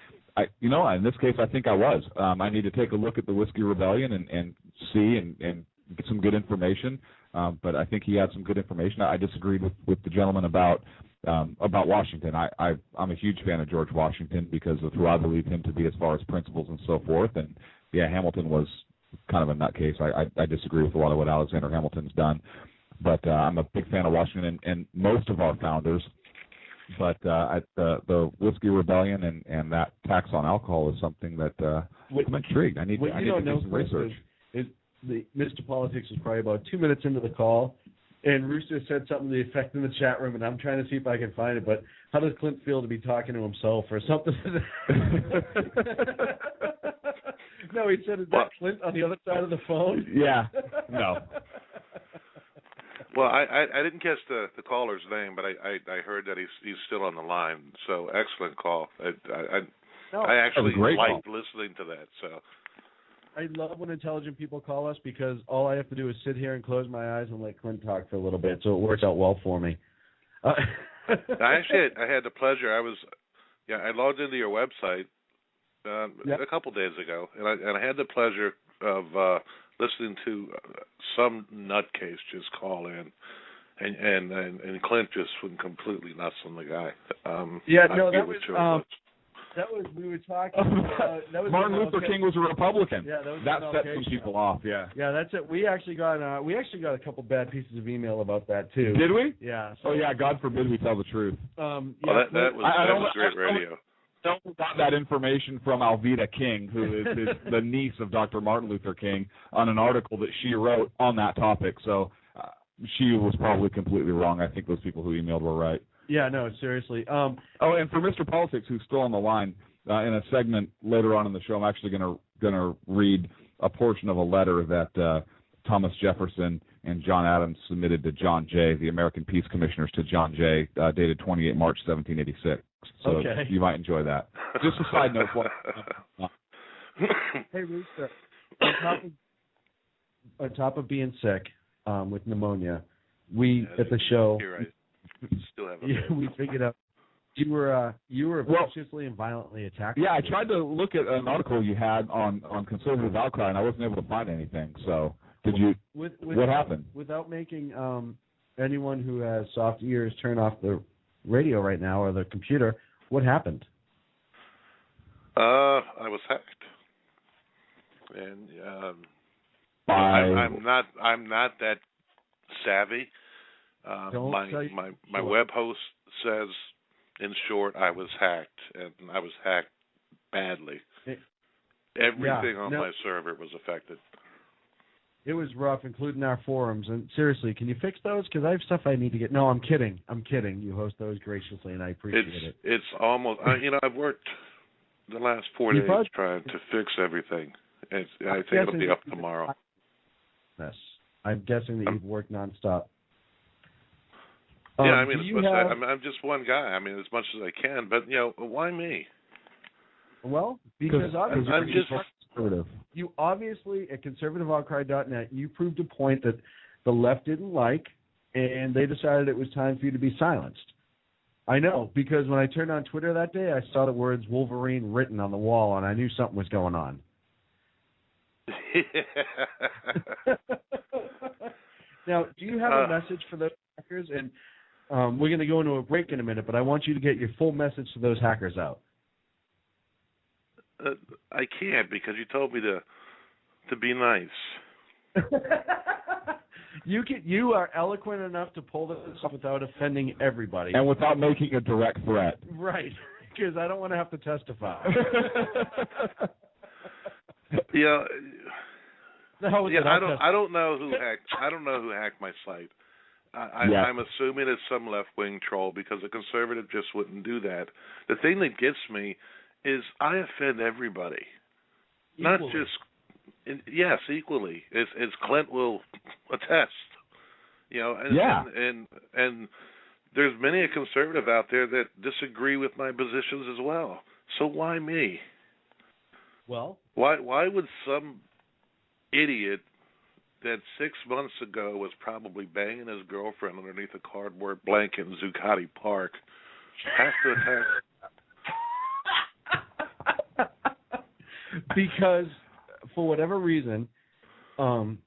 in this case, I think I was. I need to take a look at the Whiskey Rebellion and see and get some good information. But I think he had some good information. I disagreed with the gentleman about Washington. I'm a huge fan of George Washington because of who I believe him to be as far as principles and so forth. And yeah, Hamilton was kind of a nutcase. I disagree with a lot of what Alexander Hamilton's done. But I'm a big fan of Washington and most of our founders. But the Whiskey Rebellion and that tax on alcohol is something that I'm intrigued. I need to do some research. Mr. Politics was probably about 2 minutes into the call, and Rooster said something to the effect in the chat room, and I'm trying to see if I can find it, but how does Clint feel to be talking to himself or something? No, he said, is that Clint on the other side of the phone? Yeah. No. Well, I didn't catch the caller's name, but I heard that he's still on the line. So excellent call. I actually liked listening to that. So I love when intelligent people call us, because all I have to do is sit here and close my eyes and let Clint talk for a little bit, so it works out well for me. I had the pleasure. I logged into your website a couple days ago, and I had the pleasure of listening to some nutcase just call in, and Clint just went completely nuts on the guy. We were talking about Martin Luther King was a Republican. Yeah, that set some people off. Yeah. Yeah, that's it. We actually got a couple bad pieces of email about that too. Did we? Yeah. So, God forbid we tell the truth. That was great radio. I got that information from Alveda King, who is the niece of Dr. Martin Luther King, on an article that she wrote on that topic. So she was probably completely wrong. I think those people who emailed were right. Yeah, no, seriously. And for Mr. Politics, who's still on the line, in a segment later on in the show, I'm actually going to read a portion of a letter that Thomas Jefferson and John Adams submitted to John Jay, the American Peace Commissioners, to John Jay, dated 28 March 1786. So you might enjoy that. Just a side note. Hey, Rooster, on top of being sick with pneumonia, we at the show still have we figured out you were viciously and violently attacked. Yeah, I tried to look at an article you had on conservative outcry, and I wasn't able to find anything. So did you? What happened? Without making anyone who has soft ears turn off the radio right now or the computer, what happened? I was hacked, and I'm not that savvy. My web host says, in short, I was hacked, and I was hacked badly. Everything on my server was affected. It was rough, including our forums. And seriously, can you fix those? Because I have stuff I need to get. No, I'm kidding. You host those graciously, and I appreciate it. It's almost, I've worked the last 4 days trying to fix everything. I think it'll be up tomorrow. Yes. I'm guessing that you've worked nonstop. Yeah, I'm just one guy. As much as I can, but why me? Well, because I'm just conservative. You obviously at conservativeoutcry.net, you proved a point that the left didn't like, and they decided it was time for you to be silenced. I know, because when I turned on Twitter that day, I saw the words Wolverine written on the wall, and I knew something was going on. Now, do you have a message for those hackers? And we're going to go into a break in a minute, but I want you to get your full message to those hackers out. I can't, because you told me to be nice. You are eloquent enough to pull this off without offending everybody. And without making a direct threat. Right, because I don't want to have to testify. I don't know who hacked. I don't know who hacked my site. I'm assuming it's some left-wing troll, because a conservative just wouldn't do that. The thing that gets me is I offend everybody, Equally. not just yes, equally, as Clint will attest. And there's many a conservative out there that disagree with my positions as well. So why me? Well, why would some idiot that 6 months ago was probably banging his girlfriend underneath a cardboard blanket in Zuccotti Park have to attack? Because for whatever reason,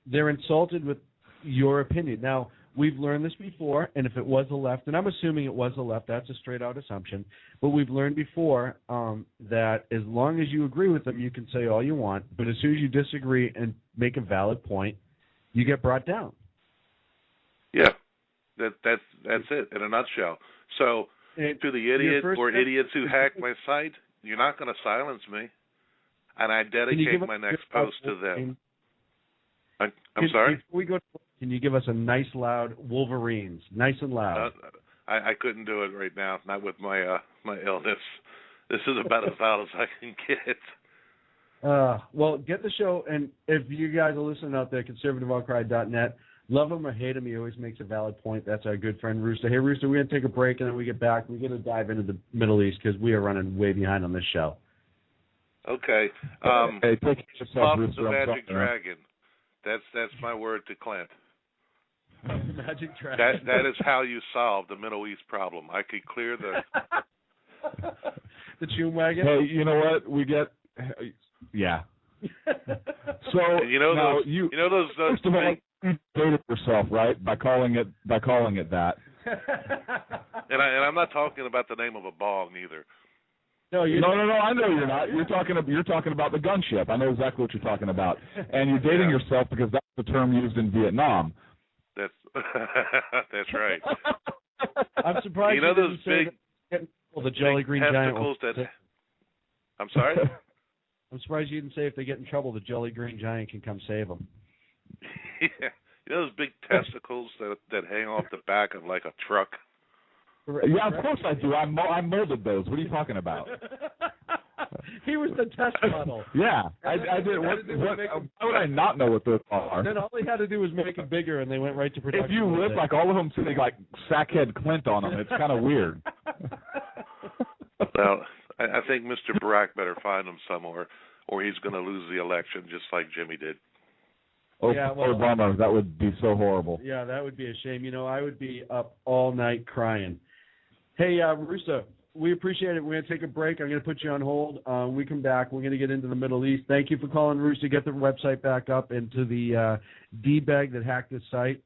they're insulted with your opinion. Now, we've learned this before, and if it was the left, and I'm assuming it was the left, that's a straight-out assumption, but we've learned before that as long as you agree with them, you can say all you want, but as soon as you disagree and make a valid point, you get brought down. Yeah, that's it in a nutshell. So to the idiot or idiots who hack my site, you're not going to silence me, and I dedicate my next post to them. I'm sorry? Before we go, can you give us a nice, loud Wolverines? Nice and loud. I couldn't do it right now, not with my my illness. This is about as loud as I can get. Well, get the show, and if you guys are listening out there, conservativeoutcry.net, love him or hate him, he always makes a valid point. That's our good friend Rooster. Hey, Rooster, we're going to take a break, and then we get back. We're going to dive into the Middle East because we are running way behind on this show. Okay. Hey, take yourself, Puff Rooster. the Magic Dragon. That's my word to Clint. Magic Dragon. That is how you solve the Middle East problem. I could clear the Chum Wagon. Hey, you know what? We get yeah. So you know now, those you know those first of all, you dated yourself, right? By calling it that. And I'm not talking about the name of a bong either. No, I know you're not. You're talking about the gunship. I know exactly what you're talking about. And you're dating yourself because that's the term used in Vietnam. That's that's right. I'm surprised you know those big the Jolly Green Giant. I'm sorry? I'm surprised you didn't say if they get in trouble, the Jolly Green Giant can come save them. Yeah. You know those big testicles that hang off the back of like a truck? Yeah, of course I do. I molded those. What are you talking about? He was the test model. Yeah, I did. How would I not know what those are? Then all he had to do was make it bigger, and they went right to production. If you rip like all of them say like Sackhead Clint on them, it's kind of weird. Well, I think Mr. Barack better find him somewhere, or he's going to lose the election just like Jimmy did. Obama, that would be so horrible. Yeah, that would be a shame. You know, I would be up all night crying. Hey, Russo, we appreciate it. We're going to take a break. I'm going to put you on hold. When we come back, we're going to get into the Middle East. Thank you for calling, Russo. Get the website back up, and to the D-bag that hacked this site,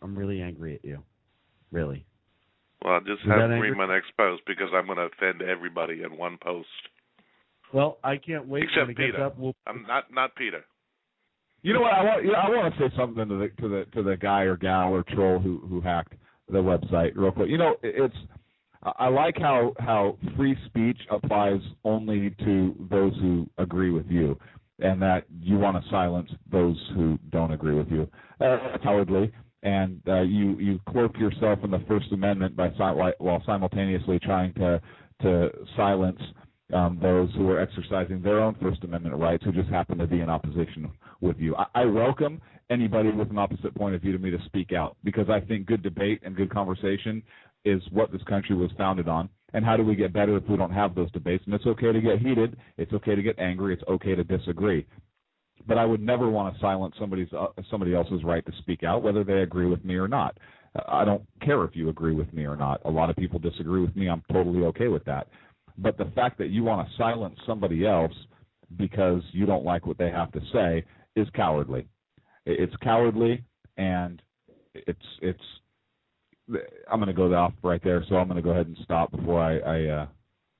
I'm really angry at you. Really. Well, just have to read my next post because I'm going to offend everybody in one post. Well, I can't wait. Except when it Peter. Gets up. I'm not Peter. You know what? I want to say something to the guy or gal or troll who hacked the website real quick. You know, I like how free speech applies only to those who agree with you, and that you want to silence those who don't agree with you. Cowardly, and you cloak yourself in the First Amendment while simultaneously trying to silence those who are exercising their own First Amendment rights who just happen to be in opposition with you. I welcome anybody with an opposite point of view to me to speak out, because I think good debate and good conversation is what this country was founded on. And how do we get better if we don't have those debates? And it's okay to get heated. It's okay to get angry. It's okay to disagree. But I would never want to silence somebody else's right to speak out, whether they agree with me or not. I don't care if you agree with me or not. A lot of people disagree with me. I'm totally okay with that. But the fact that you want to silence somebody else because you don't like what they have to say is cowardly. It's cowardly, and it's. I'm going to go off right there, so I'm going to go ahead and stop before I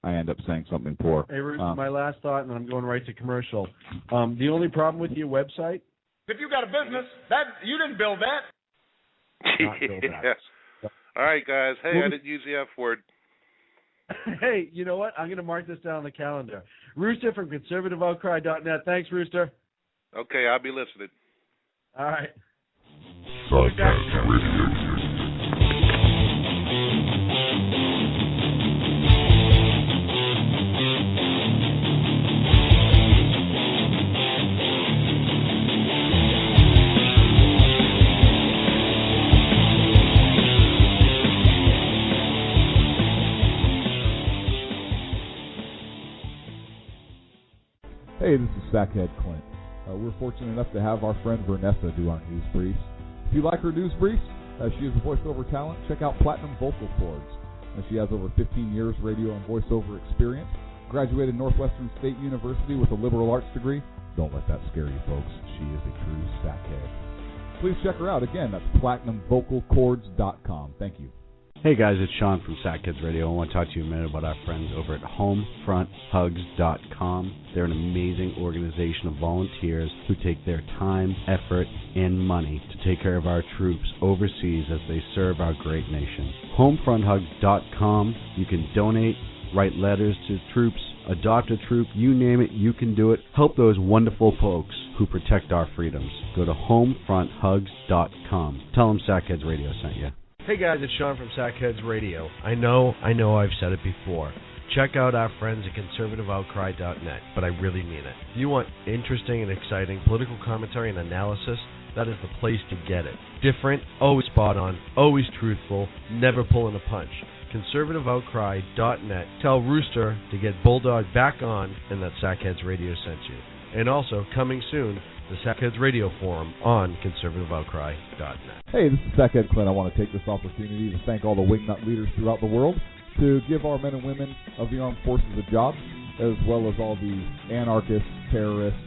end up saying something poor. Hey, Bruce, my last thought, and then I'm going right to commercial. The only problem with your website? If you got a business, that you didn't build that. Not build that. Yes. All right, guys. Hey, I didn't use the F word. Hey, you know what? I'm going to mark this down on the calendar. Rooster from conservativeoutcry.net. Thanks, Rooster. Okay, I'll be listening. All right. Sarcasm Radio. Sackhead Clint. We're fortunate enough to have our friend Vanessa do our news briefs. If you like her news briefs, she is a voiceover talent. Check out Platinum Vocal Cords. She has over 15 years radio and voiceover experience. Graduated Northwestern State University with a liberal arts degree. Don't let that scare you, folks. She is a true Sackhead. Please check her out. Again, that's PlatinumVocalCords.com. Thank you. Hey guys, it's Sean from Sackheads Radio. I want to talk to you a minute about our friends over at HomefrontHugs.com. They're an amazing organization of volunteers who take their time, effort, and money to take care of our troops overseas as they serve our great nation. HomefrontHugs.com. You can donate, write letters to troops, adopt a troop, you name it, you can do it. Help those wonderful folks who protect our freedoms. Go to HomefrontHugs.com. Tell them Sackheads Radio sent you. Hey guys, it's Sean from Sackheads Radio. I know I've said it before. Check out our friends at conservativeoutcry.net, but I really mean it. If you want interesting and exciting political commentary and analysis, that is the place to get it. Different, always spot on, always truthful, never pulling a punch. conservativeoutcry.net. Tell Rooster to get Bulldog back on and that Sackheads Radio sent you. And also, coming soon, the Sackheads Radio Forum on conservativeoutcry.net. Hey, this is Sackhead Clint. I want to take this opportunity to thank all the wingnut leaders throughout the world to give our men and women of the armed forces a job, as well as all the anarchists, terrorists,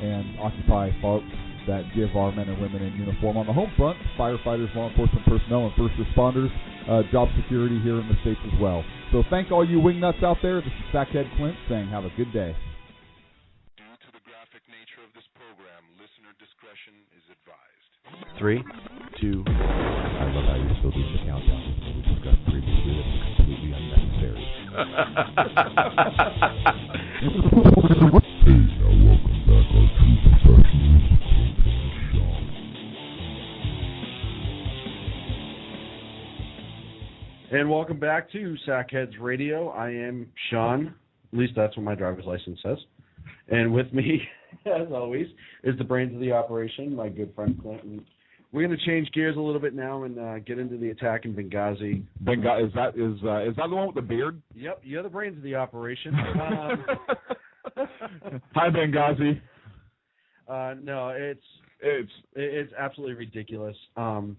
and Occupy folks that give our men and women in uniform on the home front, firefighters, law enforcement personnel, and first responders, job security here in the States as well. So thank all you wingnuts out there. This is Sackhead Clint saying have a good day. Due to the graphic nature of this program, listener discretion is advised. 3, 2. I love how you're still doing the countdown. We discussed previously that it's completely unnecessary. Hey, now welcome back our true professionals, Clint and Sean. And welcome back to Sackheads Radio. I am Sean. At least that's what my driver's license says. And with me, as always, is the brains of the operation, my good friend Clint. And we're going to change gears a little bit now and get into the attack in Benghazi. Is that the one with the beard? Yep, you're the brains of the operation. Hi, Benghazi. No, it's absolutely ridiculous. So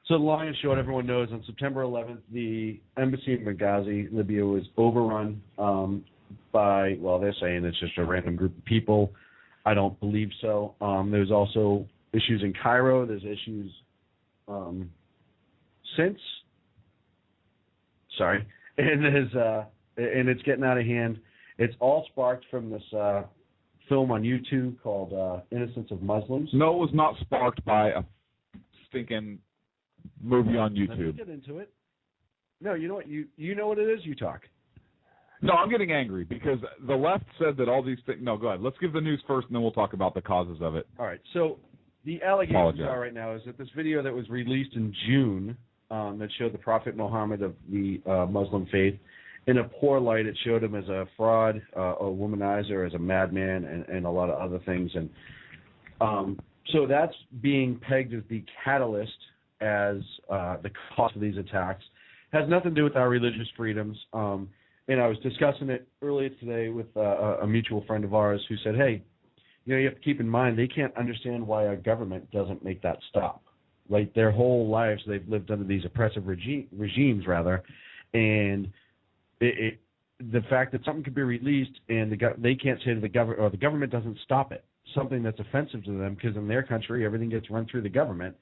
the long and short, everyone knows, on September 11th, the embassy in Benghazi, Libya, was overrun by, well, they're saying it's just a random group of people. I don't believe so. There's also issues in Cairo. There's issues since. Sorry. And it's getting out of hand. It's all sparked from this film on YouTube called Innocence of Muslims. No, it was not sparked by a stinking movie on YouTube. Let me get into it. No, you know what? You know what it is? You talk. No, I'm getting angry because the left said that all these things... No, go ahead. Let's give the news first, and then we'll talk about the causes of it. All right. So the allegations are right now is that this video that was released in June that showed the Prophet Muhammad of the Muslim faith in a poor light. It showed him as a fraud, a womanizer, as a madman, and a lot of other things. And so that's being pegged as the catalyst as the cause of these attacks. Has nothing to do with our religious freedoms. And I was discussing it earlier today with a mutual friend of ours who said, hey, you have to keep in mind they can't understand why our government doesn't make that stop. Like their whole lives they've lived under these oppressive regimes, and the fact that something could be released and they can't say to the government, or the government doesn't stop it, something that's offensive to them, because in their country everything gets run through the government.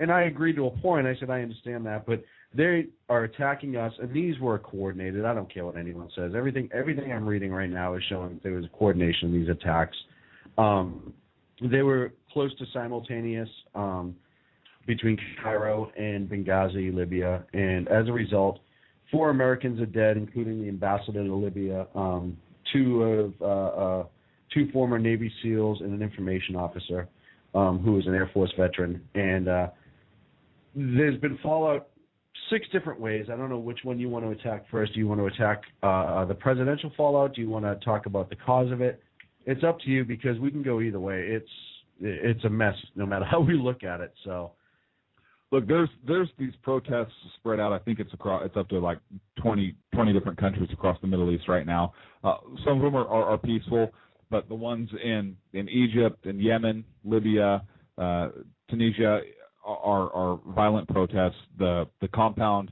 And I agreed to a point. I said, I understand that, but they are attacking us, and these were coordinated. I don't care what anyone says. Everything I'm reading right now is showing that there was a coordination of these attacks. They were close to simultaneous between Cairo and Benghazi, Libya, and as a result, 4 Americans are dead, including the ambassador to Libya, 2 former Navy SEALs, and an information officer who was an Air Force veteran. And there's been fallout 6 different ways. I don't know which one you want to attack first. Do you want to attack the presidential fallout? Do you want to talk about the cause of it? It's up to you, because we can go either way. It's a mess no matter how we look at it. So, look, there's these protests spread out. I think it's up to like 20 different countries across the Middle East right now. Some of them are peaceful. but the ones in Egypt and Yemen, Libya, Tunisia are violent protests. The compound,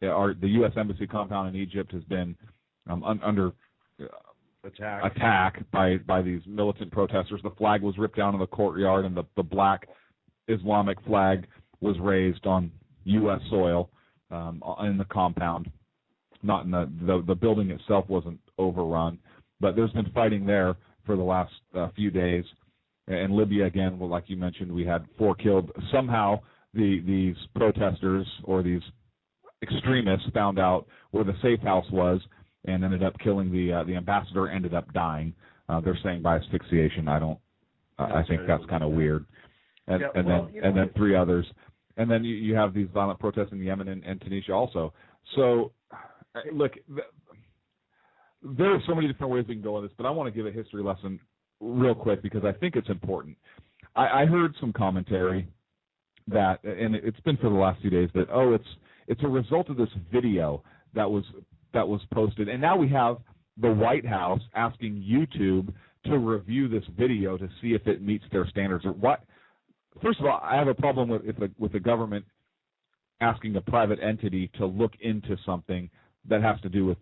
the U.S. Embassy compound in Egypt has been under attack by these militant protesters. The flag was ripped down in the courtyard, and the black Islamic flag was raised on U.S. soil in the compound. Not in the building itself wasn't overrun, but there's been fighting there for the last few days. In Libya, again, well, like you mentioned, we had 4 killed. Somehow these protesters or these extremists found out where the safe house was and ended up killing the ambassador. Ended up dying. They're saying by asphyxiation. I think that's kind of weird. And then 3 others. And then you have these violent protests in Yemen and Tunisia also. So, look, there are so many different ways we can go on this, but I want to give a history lesson real quick because I think it's important. I heard some commentary that, and it's been for the last few days, that it's a result of this video that was posted, and now we have the White House asking YouTube to review this video to see if it meets their standards or what. First of all, I have a problem with the government asking a private entity to look into something that has to do with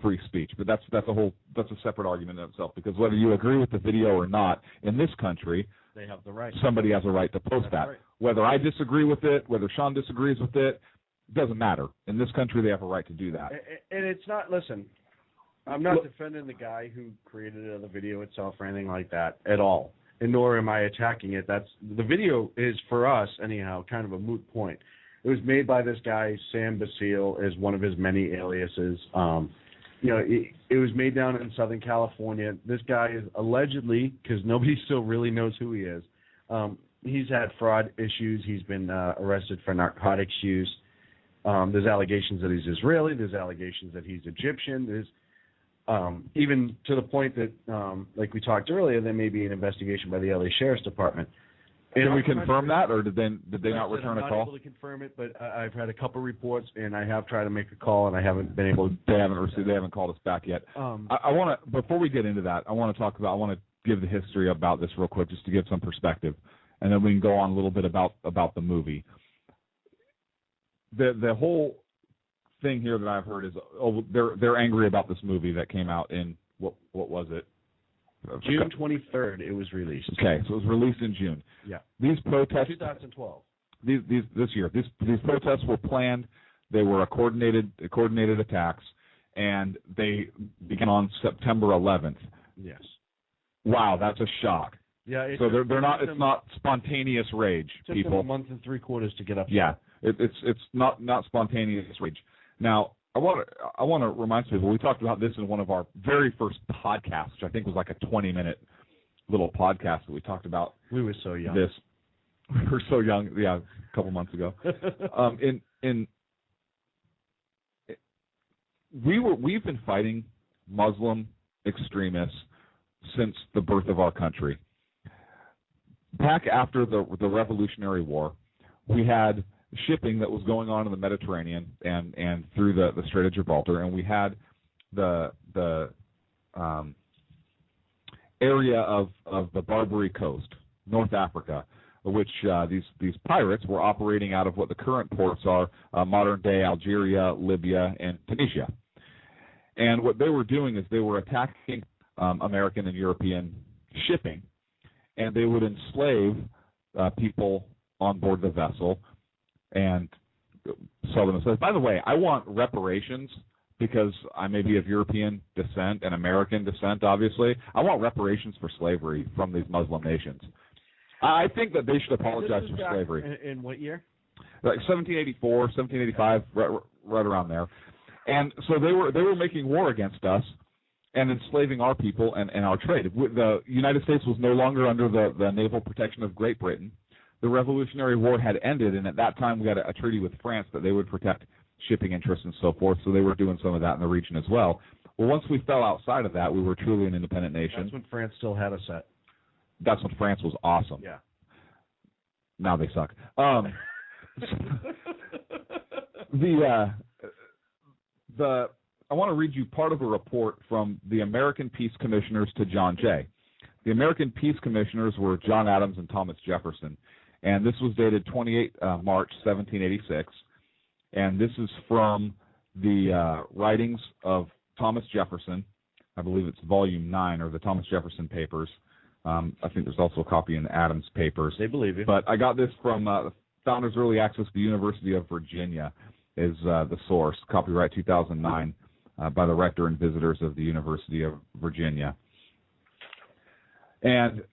free speech, but that's a separate argument in itself, because whether you agree with the video or not, in this country, they have the right. Somebody has a right to post that. Right. Whether I disagree with it, whether Sean disagrees with it, doesn't matter. In this country, they have a right to do that. And it's not. Listen, I'm not defending the guy who created the video itself or anything like that at all, and nor am I attacking it. The video is, for us anyhow, kind of a moot point. It was made by this guy Sam Basile, as one of his many aliases. It was made down in Southern California. This guy is allegedly, because nobody still really knows who he is, he's had fraud issues. He's been arrested for narcotics use. There's allegations that he's Israeli. There's allegations that he's Egyptian. There's even to the point that, like we talked earlier, there may be an investigation by the LA Sheriff's Department. Can we confirm that, or did they not return a call? I'm not able to confirm it, but I've had a couple reports, and I have tried to make a call, and I haven't been able to. They haven't called us back yet. I want to, before we get into that, I want to give the history about this real quick, just to give some perspective, and then we can go on a little bit about the movie. The whole thing here that I've heard is they're angry about this movie that came out in what was it? June 23rd, it was released. Okay, so it was released in June. Yeah. These protests. 2012. This year. These protests were planned. They were coordinated attacks, and they began on September 11th. Yes. Wow, that's a shock. Yeah. So they're not. It's not spontaneous rage. It took people. them a month and 3 quarters to get up. Yeah. It's not spontaneous rage. Now, I want to remind people, we talked about this in one of our very first podcasts, which I think was like a 20-minute little podcast that we talked about. We were so young. We were so young, yeah, a couple months ago. We've been fighting Muslim extremists since the birth of our country. Back after the Revolutionary War, we had shipping that was going on in the Mediterranean and through the Strait of Gibraltar, and we had the area of the Barbary Coast, North Africa, which these pirates were operating out of what the current ports are, modern-day Algeria, Libya, and Tunisia. And what they were doing is they were attacking American and European shipping, and they would enslave people on board the vessel and sell them as slaves. By the way, I want reparations because I may be of European descent and American descent, obviously. I want reparations for slavery from these Muslim nations. I think that they should apologize for slavery. In what year? Like 1784, 1785, right around there. And so they were making war against us and enslaving our people and our trade. The United States was no longer under the naval protection of Great Britain. The Revolutionary War had ended, and at that time we had a treaty with France that they would protect shipping interests and so forth, so they were doing some of that in the region as well. Well, once we fell outside of that, we were truly an independent nation. That's when France still had us at. That's when France was awesome. Yeah. Now they suck. The I want to read you part of a report from the American Peace Commissioners to John Jay. The American Peace Commissioners were John Adams and Thomas Jefferson, and this was dated 28 March 1786, and this is from the writings of Thomas Jefferson. I believe it's volume 9, or the Thomas Jefferson Papers. I think there's also a copy in the Adams Papers. They believe you. But I got this from Founders Early Access to the University of Virginia is the source, copyright 2009, by the rector and visitors of the University of Virginia. And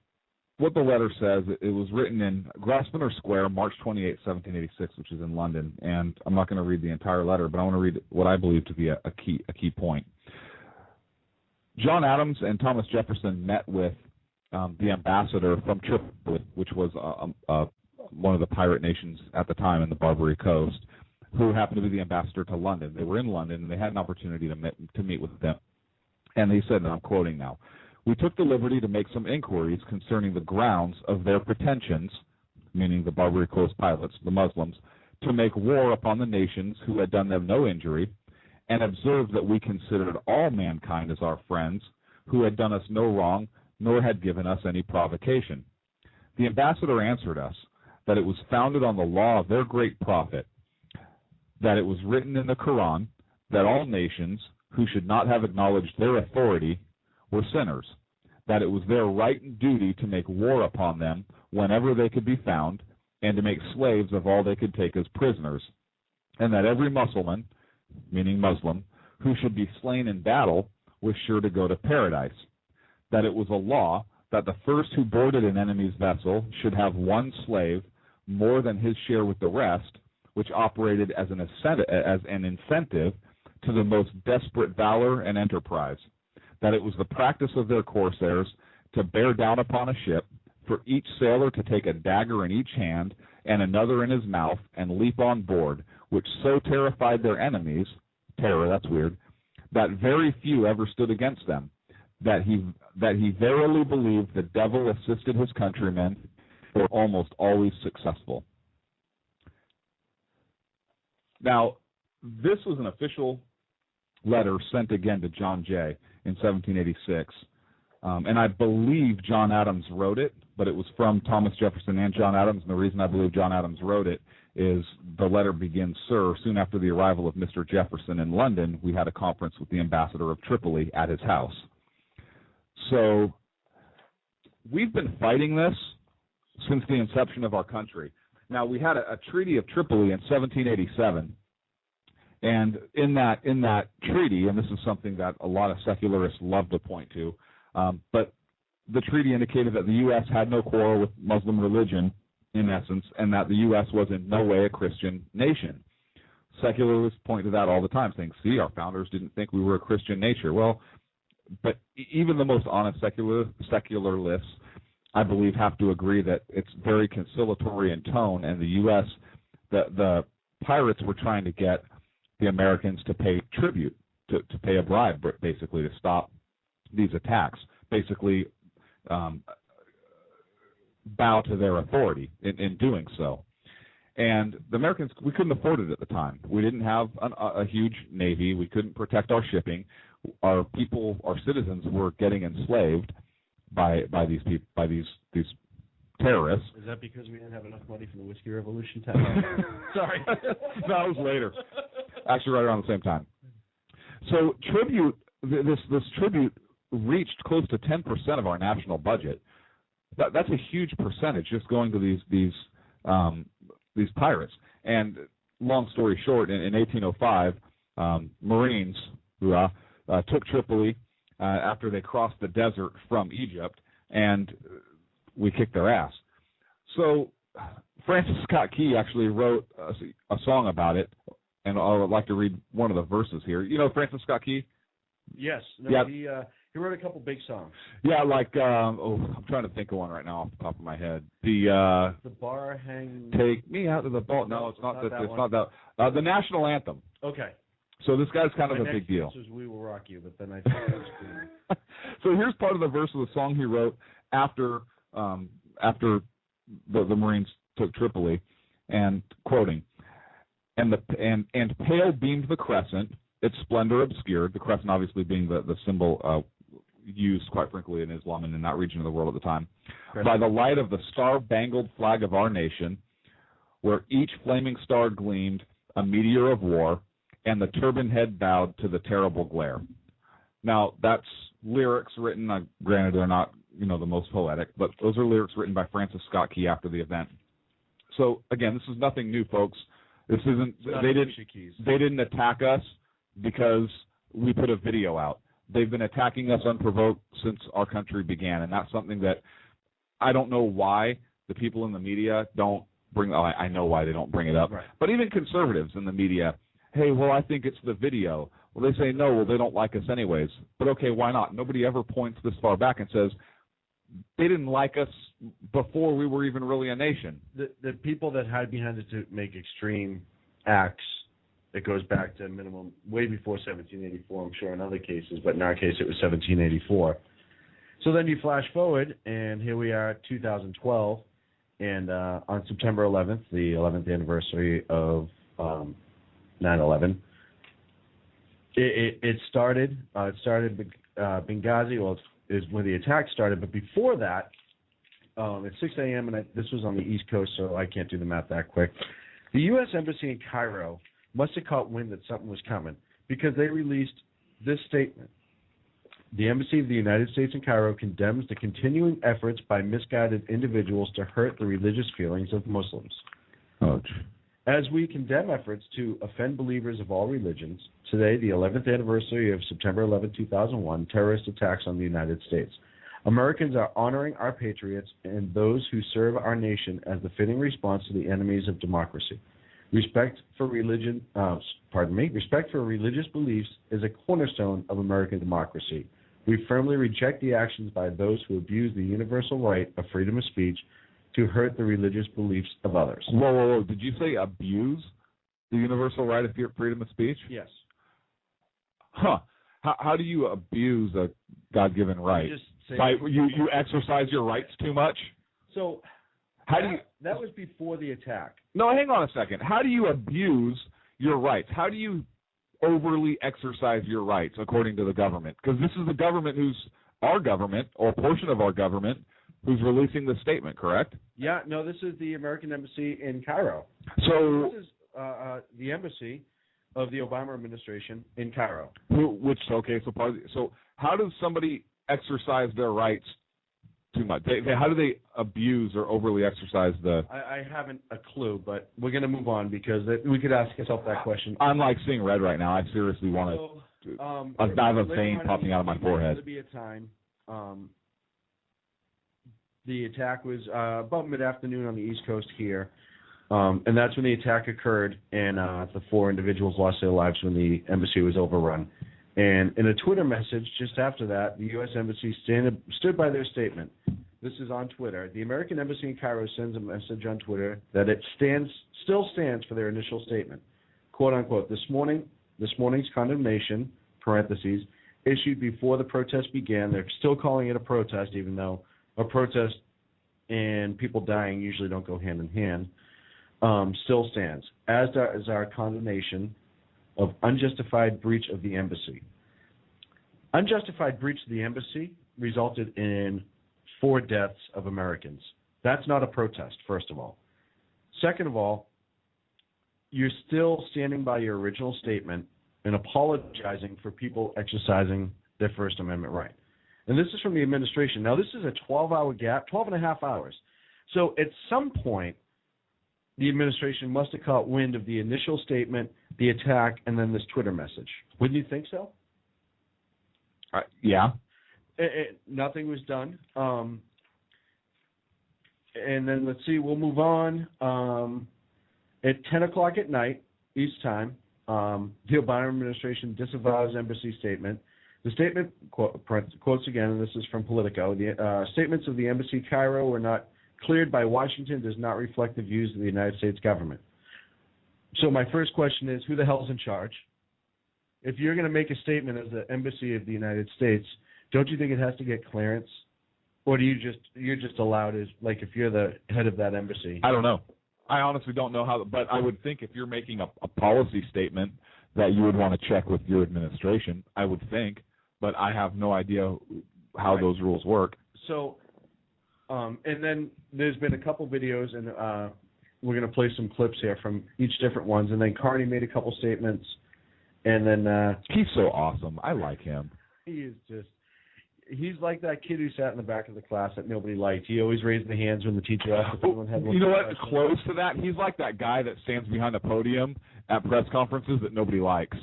what the letter says, it was written in Grosvenor Square, March 28, 1786, which is in London. And I'm not going to read the entire letter, but I want to read what I believe to be a key point. John Adams and Thomas Jefferson met with the ambassador from Tripoli, which was one of the pirate nations at the time in the Barbary Coast, who happened to be the ambassador to London. They were in London, and they had an opportunity to meet with them. And they said, and I'm quoting now, "We took the liberty to make some inquiries concerning the grounds of their pretensions," meaning the Barbary Coast pilots, the Muslims, "to make war upon the nations who had done them no injury, and observed that we considered all mankind as our friends, who had done us no wrong, nor had given us any provocation. The ambassador answered us that it was founded on the law of their great prophet, that it was written in the Quran that all nations who should not have acknowledged their authority were sinners, that it was their right and duty to make war upon them whenever they could be found, and to make slaves of all they could take as prisoners, and that every Mussulman, meaning Muslim, who should be slain in battle was sure to go to paradise, that it was a law that the first who boarded an enemy's vessel should have one slave more than his share with the rest, which operated as an incentive to the most desperate valor and enterprise, that it was the practice of their corsairs to bear down upon a ship, for each sailor to take a dagger in each hand and another in his mouth and leap on board, which so terrified their enemies, terror, that's weird, that very few ever stood against them, that he verily believed the devil assisted his countrymen, were almost always successful." Now, this was an official letter sent again to John Jay in 1786, and I believe John Adams wrote it, but it was from Thomas Jefferson and John Adams, and the reason I believe John Adams wrote it is the letter begins, "Sir, soon after the arrival of Mr. Jefferson in London, we had a conference with the ambassador of Tripoli at his house." So we've been fighting this since the inception of our country. Now, we had a Treaty of Tripoli in 1787, and in that treaty, and this is something that a lot of secularists love to point to, but the treaty indicated that the U.S. had no quarrel with Muslim religion, in essence, and that the U.S. was in no way a Christian nation. Secularists point to that all the time, saying, "See, our founders didn't think we were a Christian nation." Well, but even the most honest secularists, I believe, have to agree that it's very conciliatory in tone, and the U.S., the pirates were trying to get the Americans to pay tribute, to pay a bribe, basically, to stop these attacks, basically bow to their authority in doing so. And the Americans, we couldn't afford it at the time. We didn't have a huge navy. We couldn't protect our shipping. Our people, our citizens, were getting enslaved by these people, by these terrorists. Is that because we didn't have enough money for the Whiskey Revolution tax? Sorry. No, it was later. Actually, right around the same time. So this tribute reached close to 10% of our national budget. That's a huge percentage just going to these pirates. And long story short, in 1805, Marines took Tripoli after they crossed the desert from Egypt, and we kicked their ass. So Francis Scott Key actually wrote a song about it, and I would like to read one of the verses here. You know Francis Scott Key? Yes. No, yeah. He wrote a couple big songs. Yeah, like I'm trying to think of one right now off the top of my head. The bar hang. Take me out to the ball. No, it's not that. It's not that. The national anthem. Okay. So this guy's kind of My a big deal. Was "We Will Rock You," but then I thought that was cool. So here's part of the verse of the song he wrote after the Marines took Tripoli, and quoting, and pale beamed the crescent, its splendor obscured, the crescent obviously being the symbol used, quite frankly, in Islam and in that region of the world at the time, by the light of the star-bangled flag of our nation, where each flaming star gleamed, a meteor of war, and the turban head bowed to the terrible glare. Now, that's lyrics written, granted they're not, the most poetic, but those are lyrics written by Francis Scott Key after the event. So, again, this is nothing new, folks. This isn't, they didn't attack us because we put a video out. They've been attacking us unprovoked since our country began, and that's something that I don't know why the people in the media don't bring. I know why they don't bring it up. Right. But even conservatives in the media, hey, well, I think it's the video. Well, they say, no, well, they don't like us anyways. But, okay, why not? Nobody ever points this far back and says, they didn't like us before we were even really a nation. The people that hide behind it to make extreme acts, it goes back to minimum way before 1784, I'm sure in other cases, but in our case it was 1784. So then you flash forward, and here we are, 2012, and on September 11th, the 11th anniversary of 9/11, it started. It started Benghazi. Well, is when the attack started, but before that, at 6 a.m., and this was on the East Coast, so I can't do the math that quick, the U.S. Embassy in Cairo must have caught wind that something was coming because they released this statement. The Embassy of the United States in Cairo condemns the continuing efforts by misguided individuals to hurt the religious feelings of Muslims. Ouch. As we condemn efforts to offend believers of all religions, today, the 11th anniversary of September 11, 2001, terrorist attacks on the United States, Americans are honoring our patriots and those who serve our nation as the fitting response to the enemies of democracy. Respect for religious beliefs is a cornerstone of American democracy. We firmly reject the actions by those who abuse the universal right of freedom of speech to hurt the religious beliefs of others. Whoa. Did you say abuse the universal right of freedom of speech? Yes. Huh. How do you abuse a God-given right? You exercise your rights too much? So that was before the attack. No, hang on a second. How do you abuse your rights? How do you overly exercise your rights according to the government? Because this is the government our government, or a portion of our government, who's releasing the statement, correct? Yeah, no, this is the American Embassy in Cairo. So this is the embassy of the Obama administration in Cairo. So how does somebody exercise their rights too much? How do they abuse or overly exercise the... I haven't a clue, but we're going to move on because we could ask yourself that question. I'm like seeing red right now. I seriously want to... I have a vein popping out of my forehead. There be a time... the attack was about mid-afternoon on the East Coast here, and that's when the attack occurred, and the 4 individuals lost their lives when the embassy was overrun. And in a Twitter message just after that, the U.S. Embassy stood by their statement. This is on Twitter. The American Embassy in Cairo sends a message on Twitter that it still stands for their initial statement. Quote, unquote, this morning's condemnation, parentheses, issued before the protest began. They're still calling it a protest, even though a protest and people dying usually don't go hand in hand, still stands, as does our condemnation of unjustified breach of the embassy. Unjustified breach of the embassy resulted in 4 deaths of Americans. That's not a protest, first of all. Second of all, you're still standing by your original statement and apologizing for people exercising their First Amendment right. And this is from the administration. Now, this is a 12-hour gap, 12 and a half hours. So at some point, the administration must have caught wind of the initial statement, the attack, and then this Twitter message. Wouldn't you think so? Yeah. Nothing was done. And then, let's see, we'll move on. At 10 o'clock at night, East time, the Obama administration disavows embassy statement. The statement, quotes again, and this is from Politico, the statements of the embassy Cairo were not cleared by Washington, does not reflect the views of the United States government. So my first question is, who the hell's in charge? If you're going to make a statement as the embassy of the United States, don't you think it has to get clearance? Or you're just allowed as, like, if you're the head of that embassy? I don't know. I honestly don't know how, but I would think if you're making a policy statement that you would want to check with your administration, I would think, but I have no idea how those rules work. So, and then there's been a couple videos, and we're going to play some clips here from each different ones, and then Carney made a couple statements, and then... he's so awesome. I like him. He is just... He's like that kid who sat in the back of the class that nobody liked. He always raised the hands when the teacher asked if anyone had one. You know what? Close to that, he's like that guy that stands behind the podium at press conferences that nobody likes.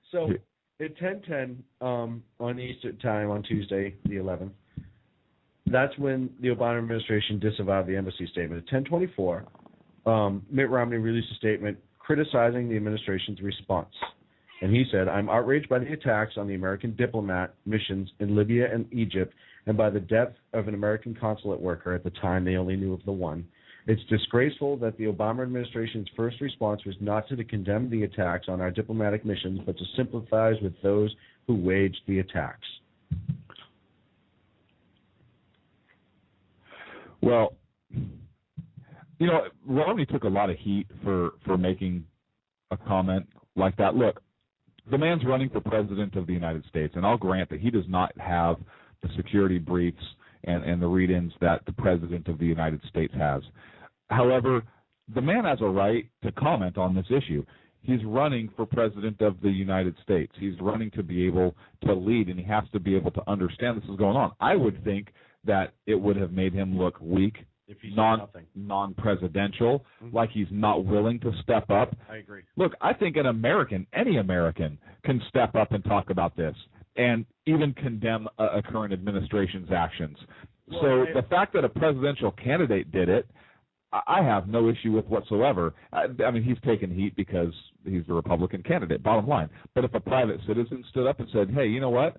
So at 10:10 on Eastern time on Tuesday, the 11th, that's when the Obama administration disavowed the embassy statement. At 10:24, Mitt Romney released a statement criticizing the administration's response. And he said, I'm outraged by the attacks on the American diplomat missions in Libya and Egypt and by the death of an American consulate worker. At the time, they only knew of the one. It's disgraceful that the Obama administration's first response was not to condemn the attacks on our diplomatic missions, but to sympathize with those who waged the attacks. Well, you know, Romney took a lot of heat for making a comment like that. Look, the man's running for president of the United States, and I'll grant that he does not have the security briefs and the read-ins that the president of the United States has. However, the man has a right to comment on this issue. He's running for president of the United States. He's running to be able to lead, and he has to be able to understand this is going on. I would think that it would have made him look weak, if he non-presidential, like he's not willing to step up. I agree. Look, I think any American can step up and talk about this and even condemn a current administration's actions. So the fact that a presidential candidate did it, I have no issue with whatsoever. I mean, he's taken heat because he's the Republican candidate, bottom line. But if a private citizen stood up and said, hey, you know what?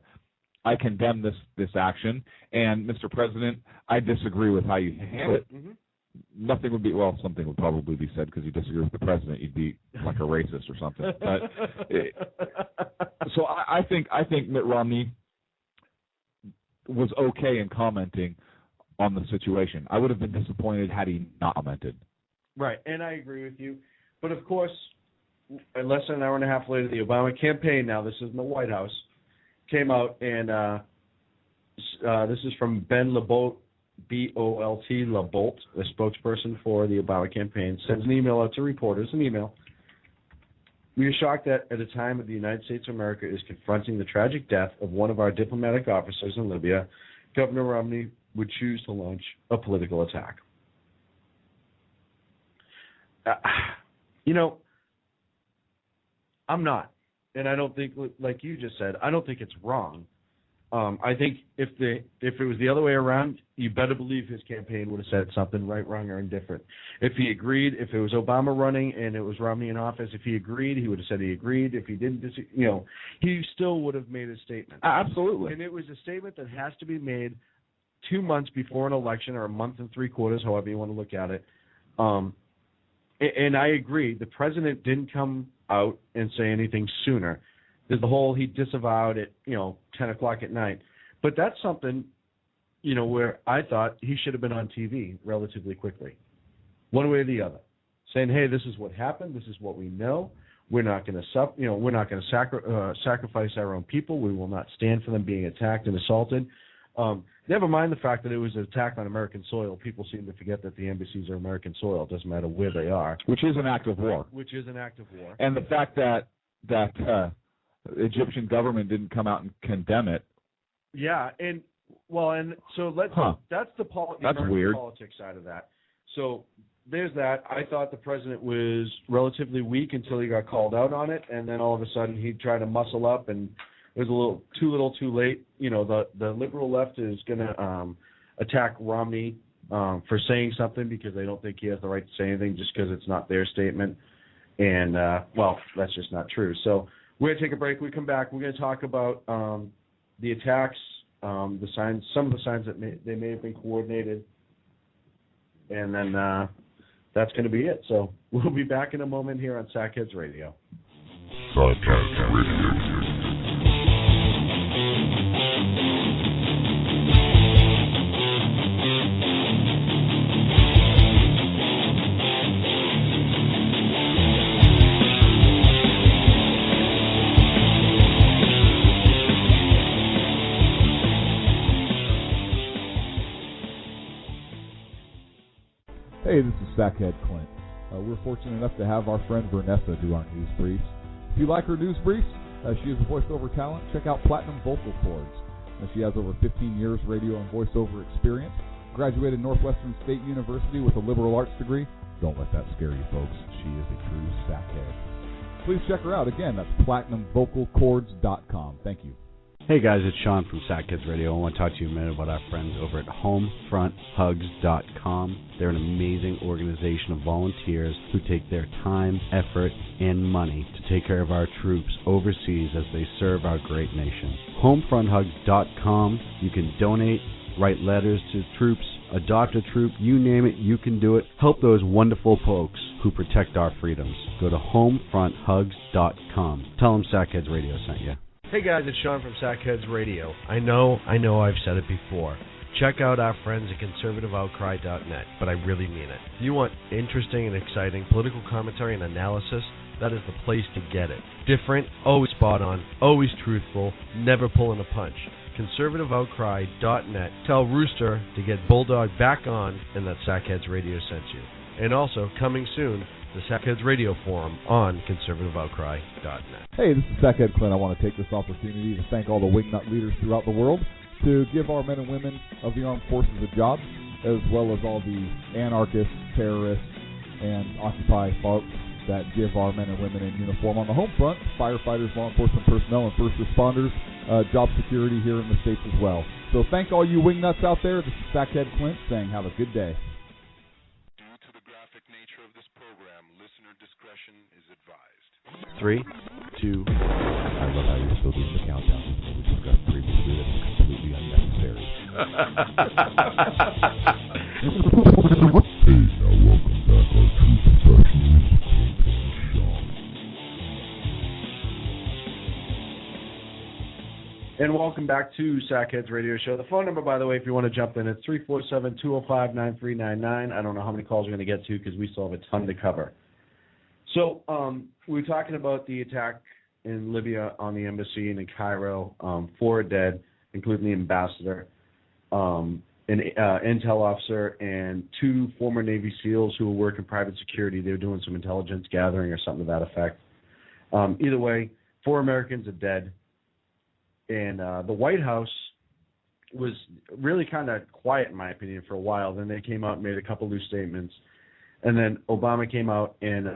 I condemn this action, and Mr. President, I disagree with how you handle it. Mm-hmm. Nothing would be, well, something would probably be said because you disagree with the president. You'd be like a racist or something. But so I think Mitt Romney was okay in commenting on the situation. I would have been disappointed had he not commented. Right, and I agree with you. But of course, less than an hour and a half later, the Obama campaign, now this is in the White House, came out, and this is from Ben LaBolt, B-O-L-T, LaBolt, the spokesperson for the Obama campaign, sends an email out to reporters, We are shocked that at a time that the United States of America is confronting the tragic death of one of our diplomatic officers in Libya, Governor Romney would choose to launch a political attack. I'm not. And I don't think, like you just said, I don't think it's wrong. I think if it was the other way around, you better believe his campaign would have said something right, wrong, or indifferent. If he agreed, if it was Obama running and it was Romney in office, if he agreed, he would have said he agreed. If he didn't, he still would have made a statement. Absolutely. And it was a statement that has to be made 2 months before an election, or a month and 3/4, however you want to look at it. And I agree, the president didn't come out and say anything sooner. There's the whole, he disavowed at 10 o'clock at night. But that's something, where I thought he should have been on TV relatively quickly, one way or the other, saying, hey, this is what happened, this is what we know. We're not going to we're not going to sacrifice our own people. We will not stand for them being attacked and assaulted. Never mind the fact that it was an attack on American soil. People seem to forget that the embassies are American soil. It doesn't matter where they are. Which is an act of war. And the fact that the Egyptian government didn't come out and condemn it. Yeah, and so that's the weird. Politics side of that. So there's that. I thought the president was relatively weak until he got called out on it, and then all of a sudden he tried to muscle up, and it was a little too late. The liberal left is going to attack Romney for saying something because they don't think he has the right to say anything just because it's not their statement. And, that's just not true. So we're going to take a break. We come back. We're going to talk about the attacks, the signs, some of the signs that they may have been coordinated. And then that's going to be it. So we'll be back in a moment here on Sackheads Radio. Sackheads Radio. Sackhead Clint. We're fortunate enough to have our friend Vanessa do our news briefs. If you like her news briefs, she is a voiceover talent. Check out Platinum Vocal Cords. She has over 15 years radio and voiceover experience. Graduated Northwestern State University with a liberal arts degree. Don't let that scare you, folks. She is a true sackhead. Please check her out. Again, that's PlatinumVocalCords.com. Thank you. Hey guys, it's Sean from Sackheads Radio. I want to talk to you a minute about our friends over at HomefrontHugs.com. They're an amazing organization of volunteers who take their time, effort, and money to take care of our troops overseas as they serve our great nation. HomefrontHugs.com. You can donate, write letters to troops, adopt a troop, you name it, you can do it. Help those wonderful folks who protect our freedoms. Go to HomefrontHugs.com. Tell them Sackheads Radio sent you. Hey guys, it's Sean from Sackheads Radio. I know I've said it before. Check out our friends at conservativeoutcry.net, but I really mean it. If you want interesting and exciting political commentary and analysis, that is the place to get it. Different, always spot on, always truthful, never pulling a punch. conservativeoutcry.net. Tell Rooster to get Bulldog back on and that Sackheads Radio sent you. And also, coming soon, the Sackheads Radio Forum on conservativeoutcry.net. Hey, this is Sackhead Clint. I want to take this opportunity to thank all the wingnut leaders throughout the world to give our men and women of the armed forces a job, as well as all the anarchists, terrorists, and Occupy folks that give our men and women in uniform on the home front, firefighters, law enforcement personnel, and first responders, job security here in the States as well. So thank all you wingnuts out there. This is Sackhead Clint saying have a good day. Due to the graphic nature of this program, listener discretion is advised. 3, 2. I love how you're still doing the countdown. We discussed previously that it's completely unnecessary. Hey, now welcome back our true professionals, Clint and Sean. And welcome back to Sackheads Radio Show. The phone number, by the way, if you want to jump in, it's 347-205-9399. I don't know how many calls we're going to get to because we still have a ton to cover. So we were talking about the attack in Libya on the embassy and in Cairo. 4 are dead, including the ambassador, an intel officer, and 2 former Navy SEALs who were working private security. They were doing some intelligence gathering or something to that effect. Either way, 4 Americans are dead. And the White House was really kind of quiet, in my opinion, for a while. Then they came out and made a couple loose statements. And then Obama came out and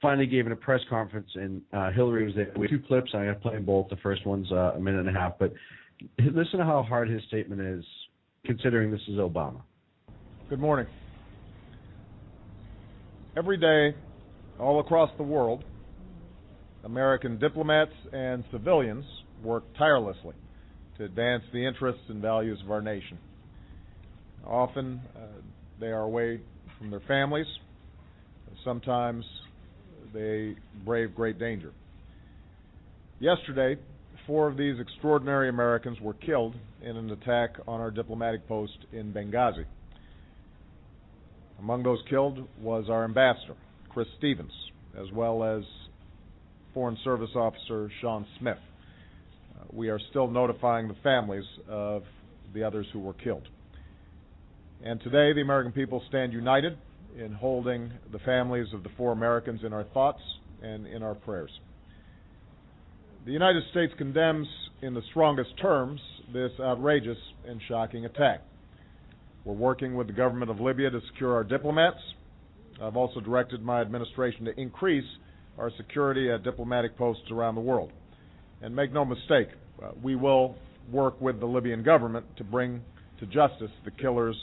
finally gave a press conference, and Hillary was there with 2 clips. I'm going to play them both. The first one's a minute and a half. But listen to how hard his statement is, considering this is Obama. Good morning. Every day, all across the world, American diplomats and civilians work tirelessly to advance the interests and values of our nation. Often, they are away from their families. Sometimes they brave great danger. Yesterday, 4 of these extraordinary Americans were killed in an attack on our diplomatic post in Benghazi. Among those killed was our ambassador, Chris Stevens, as well as Foreign Service Officer Sean Smith. We are still notifying the families of the others who were killed. And today, the American people stand united in holding the families of the 4 Americans in our thoughts and in our prayers. The United States condemns in the strongest terms this outrageous and shocking attack. We're working with the government of Libya to secure our diplomats. I've also directed my administration to increase our security at diplomatic posts around the world. And make no mistake, we will work with the Libyan government to bring to justice the killers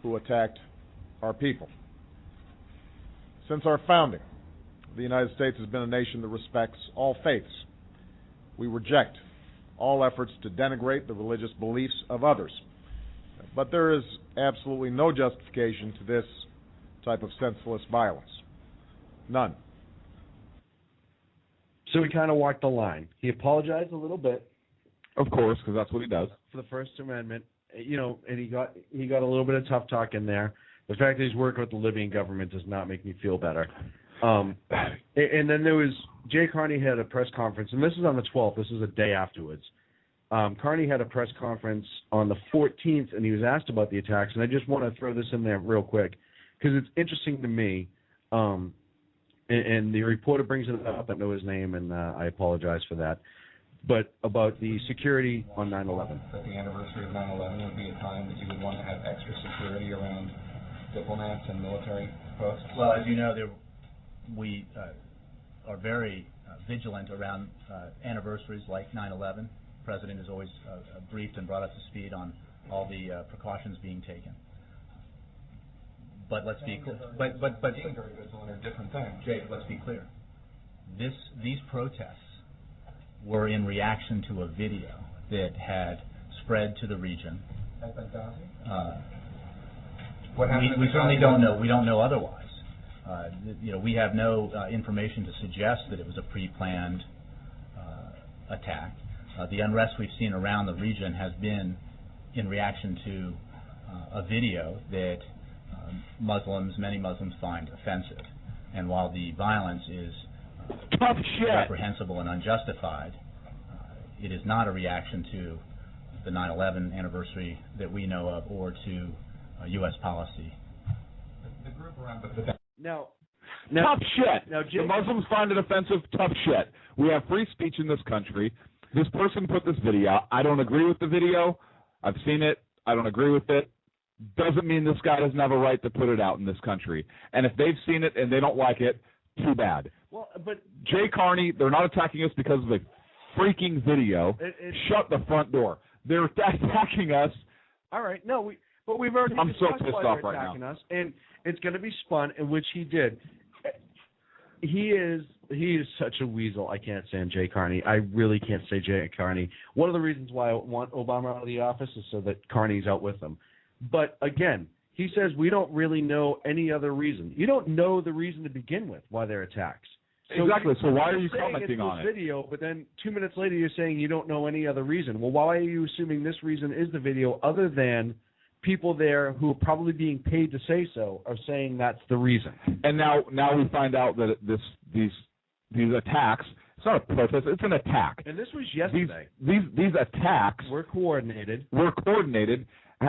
who attacked our people. Since our founding, the United States has been a nation that respects all faiths. We reject all efforts to denigrate the religious beliefs of others. But there is absolutely no justification to this type of senseless violence. None. So he kind of walked the line. He apologized a little bit. Of course, because that's what he does. For the First Amendment, and he got a little bit of tough talk in there. The fact that he's working with the Libyan government does not make me feel better. And then there was Jay Carney had a press conference, and this is on the 12th. This is a day afterwards. Carney had a press conference on the 14th, and he was asked about the attacks. And I just want to throw this in there real quick. because it's interesting to me. And the reporter brings it up. I don't know his name, and I apologize for that. But about the security on 9/11. That the anniversary of 9/11 would be a time that you would want to have extra security around diplomats and military posts? Well, as you know, we are very vigilant around anniversaries like 9/11. The President has always briefed and brought us to speed on all the precautions being taken. But let's be clear. But being very vigilant are different things. Jay, let's be clear. These protests were in reaction to a video that had spread to the region. At Benghazi? We certainly don't know. We don't know otherwise. We have no information to suggest that it was a pre-planned attack. The unrest we've seen around the region has been in reaction to a video that many Muslims find offensive. And while the violence is reprehensible and unjustified, it is not a reaction to the 9/11 anniversary that we know of or to U.S. policy. The group around Now, tough shit. Now, the Muslims find it offensive. Tough shit. We have free speech in this country. This person put this video out. I don't agree with the video. I've seen it. I don't agree with it. Doesn't mean this guy doesn't have a right to put it out in this country. And if they've seen it and they don't like it, too bad. Well, but Jay Carney, they're not attacking us because of a freaking video. Shut the front door. They're attacking us. All right. No, we've already. I'm so discussed pissed why off they're right attacking now. us, and it's going to be spun, in which he did. He is such a weasel. I can't stand Jay Carney. I really can't say Jay Carney. One of the reasons why I want Obama out of the office is so that Carney's out with him. But again, he says we don't really know any other reason. You don't know the reason to begin with why they're attacks. So exactly. So why are you saying commenting on it's it? Video, but then 2 minutes later you're saying you don't know any other reason. Well, why are you assuming this reason is the video, other than people there who are probably being paid to say so are saying that's the reason? And now we find out that these attacks. It's not a protest. It's an attack. And this was yesterday. These attacks were coordinated.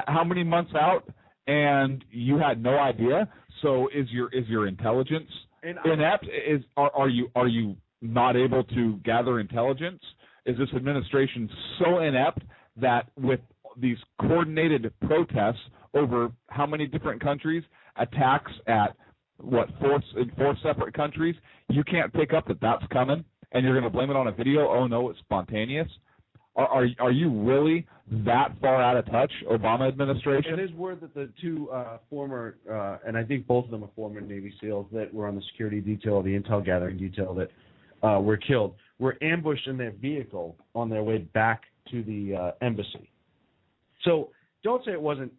How many months out? And you had no idea. So is your intelligence inept? Are you not able to gather intelligence? Is this administration so inept that with these coordinated protests over how many different countries, attacks at four separate countries, you can't pick up that that's coming, and you're going to blame it on a video? Oh no, it's spontaneous. Are you really that far out of touch, Obama administration? It is word that the two former, and I think both of them are former Navy SEALs that were on the security detail, the intel gathering detail that were killed, were ambushed in their vehicle on their way back to the embassy. So don't say it wasn't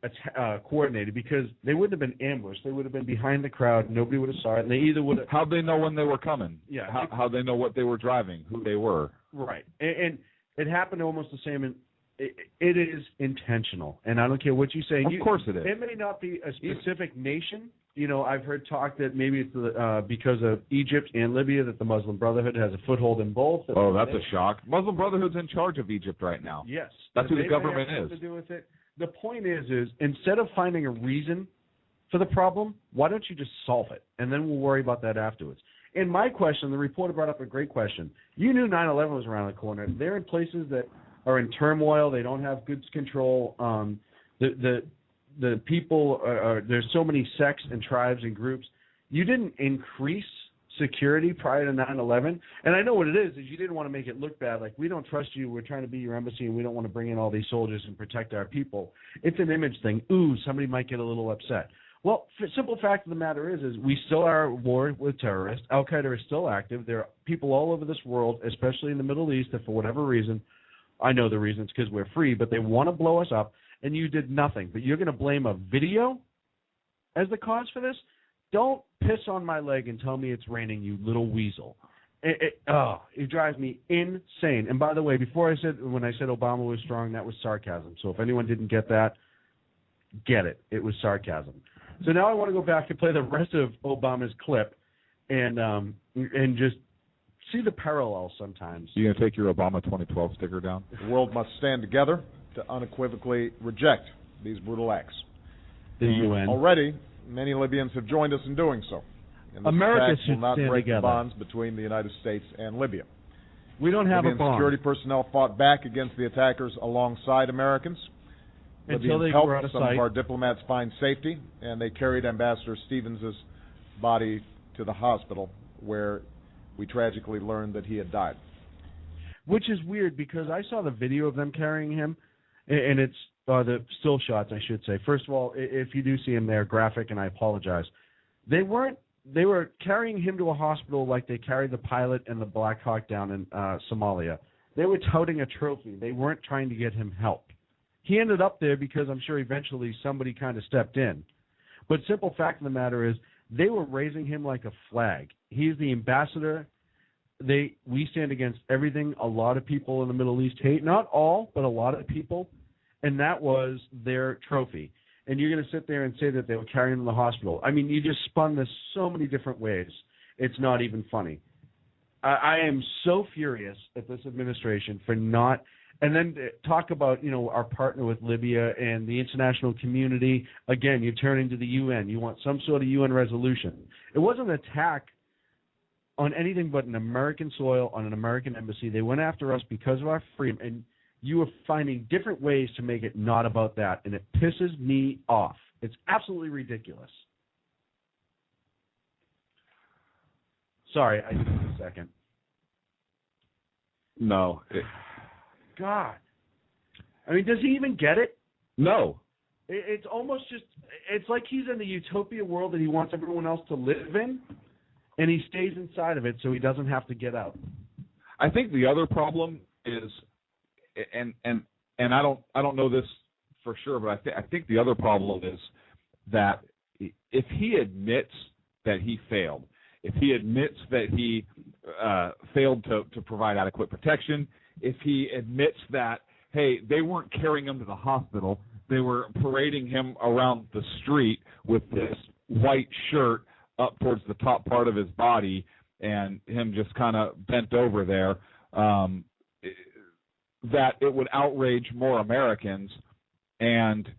coordinated, because they wouldn't have been ambushed. They would have been behind the crowd. Nobody would have saw it. And they either would have. How'd they know when they were coming? Yeah. How'd they know what they were driving, who they were? Right. And it happened almost the same. It is intentional. And I don't care what you say. Of course it is. It may not be a specific nation. You know, I've heard talk that maybe it's because of Egypt and Libya that the Muslim Brotherhood has a foothold in both. Oh, that's a shock. Muslim Brotherhood's in charge of Egypt right now. Yes. That's who the government is. To do with it. The point is instead of finding a reason for the problem, why don't you just solve it? And then we'll worry about that afterwards. And my question, the reporter brought up a great question. You knew 9/11 was around the corner. They're in places that are in turmoil. They don't have good control. The people there's so many sects and tribes and groups. You didn't increase security prior to 9/11, and I know what it is you didn't want to make it look bad, like we don't trust you, we're trying to be your embassy, and we don't want to bring in all these soldiers and protect our people. It's an image thing. Ooh, somebody might get a little upset. Well, the simple fact of the matter is we still are at war with terrorists. Al-Qaeda is still active. There are people all over this world, especially in the Middle East, that for whatever reason, I know the reason, it's because we're free, but they want to blow us up, and you did nothing. But you're going to blame a video as the cause for this? Don't piss on my leg and tell me it's raining, you little weasel. It drives me insane. And by the way, when I said Obama was strong, that was sarcasm. So if anyone didn't get that, get it. It was sarcasm. So now I want to go back and play the rest of Obama's clip and just see the parallels sometimes. You going to take your Obama 2012 sticker down? The world must stand together to unequivocally reject these brutal acts. The UN. Already, Many Libyans have joined us in doing so. And this America attack should will not stand break together. the bonds between the United States and Libya. We don't have Libyan a bond. security personnel fought back against the attackers alongside Americans. Until Libyans they helped were out of some sight. of our diplomats find safety, and they carried Ambassador Stevens' body to the hospital, where we tragically learned that he had died. Which is weird because I saw the video of them carrying him, and it's the still shots, I should say. First of all, if you do see him, they're graphic, and I apologize. They were carrying him to a hospital like they carried the pilot and the Black Hawk down in Somalia. They were touting a trophy. They weren't trying to get him help. He ended up there because I'm sure eventually somebody kind of stepped in. But simple fact of the matter is they were raising him like a flag. He's the ambassador. We stand against everything a lot of people in the Middle East hate. Not all, but a lot of people. And that was their trophy. And you're going to sit there and say that they were carrying him to the hospital. I mean, you just spun this so many different ways. It's not even funny. I am so furious at this administration for not – and then talk about, our partner with Libya and the international community. Again, you're turning to the UN. You want some sort of UN resolution. It wasn't an attack on anything but an American soil, on an American embassy. They went after us because of our freedom, and you are finding different ways to make it not about that, and it pisses me off. It's absolutely ridiculous. Sorry, I just need a second. No. God. I mean, does he even get it? No. It's almost just, it's like he's in the utopia world that he wants everyone else to live in, and he stays inside of it so he doesn't have to get out. I think the other problem is, and I don't know this for sure, but I think the other problem is that if he admits that he failed, if he admits that he failed to provide adequate protection, if he admits that, hey, they weren't carrying him to the hospital, they were parading him around the street with this white shirt up towards the top part of his body and him just kind of bent over there, that it would outrage more Americans and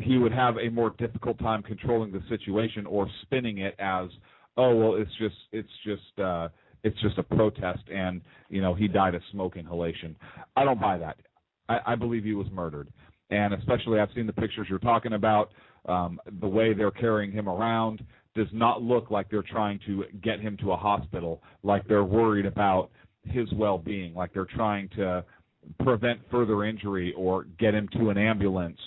he would have a more difficult time controlling the situation or spinning it as, oh, well, it's just a protest and, he died of smoke inhalation. I don't buy that. I believe he was murdered. And especially I've seen the pictures you're talking about. The way they're carrying him around does not look like they're trying to get him to a hospital, like they're worried about his well-being, like they're trying to prevent further injury or get him to an ambulance.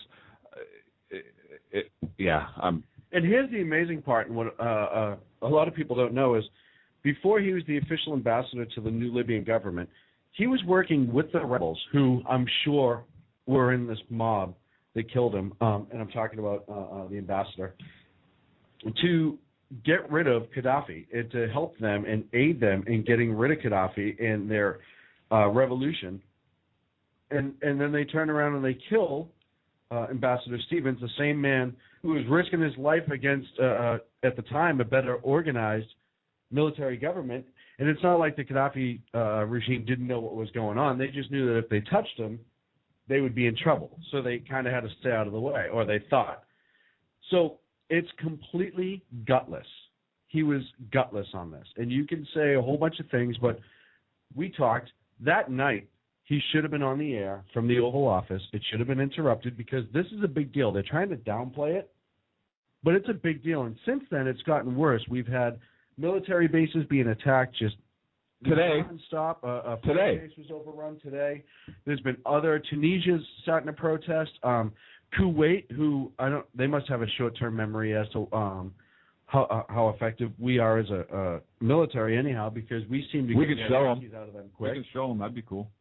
And here's the amazing part, and what a lot of people don't know is before he was the official ambassador to the new Libyan government, he was working with the rebels who I'm sure were in this mob that killed him, and I'm talking about the ambassador, to get rid of Gaddafi and to help them and aid them in getting rid of Gaddafi and their revolution. And then they turn around and they kill Ambassador Stevens, the same man who was risking his life against, at the time, a better organized military government. And it's not like the Gaddafi regime didn't know what was going on. They just knew that if they touched him, they would be in trouble. So they kind of had to stay out of the way, or they thought. So it's completely gutless. He was gutless on this. And you can say a whole bunch of things, but we talked that night. He should have been on the air from the Oval Office. It should have been interrupted because this is a big deal. They're trying to downplay it, but it's a big deal. And since then, it's gotten worse. We've had military bases being attacked just today. Non-stop. A today. base was overrun today. There's been other. Tunisia's starting to protest. Kuwait, they must have a short-term memory as to how effective we are as a military anyhow, because we seem to we get can show them out of them quick. We can show them. That'd be cool.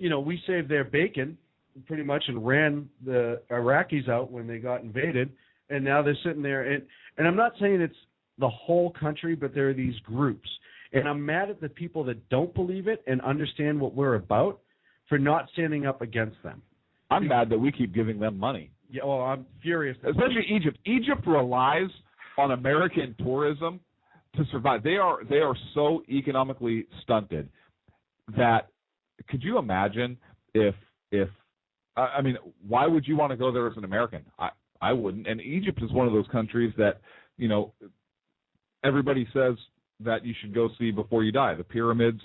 We saved their bacon pretty much and ran the Iraqis out when they got invaded, and now they're sitting there. And I'm not saying it's the whole country, but there are these groups. And I'm mad at the people that don't believe it and understand what we're about for not standing up against them. I'm mad that we keep giving them money. Yeah, well, I'm furious. Especially Egypt. Egypt relies on American tourism to survive. They are so economically stunted that could you imagine if I mean, why would you want to go there as an American? I wouldn't. And Egypt is one of those countries that, you know, everybody says that you should go see before you die, the pyramids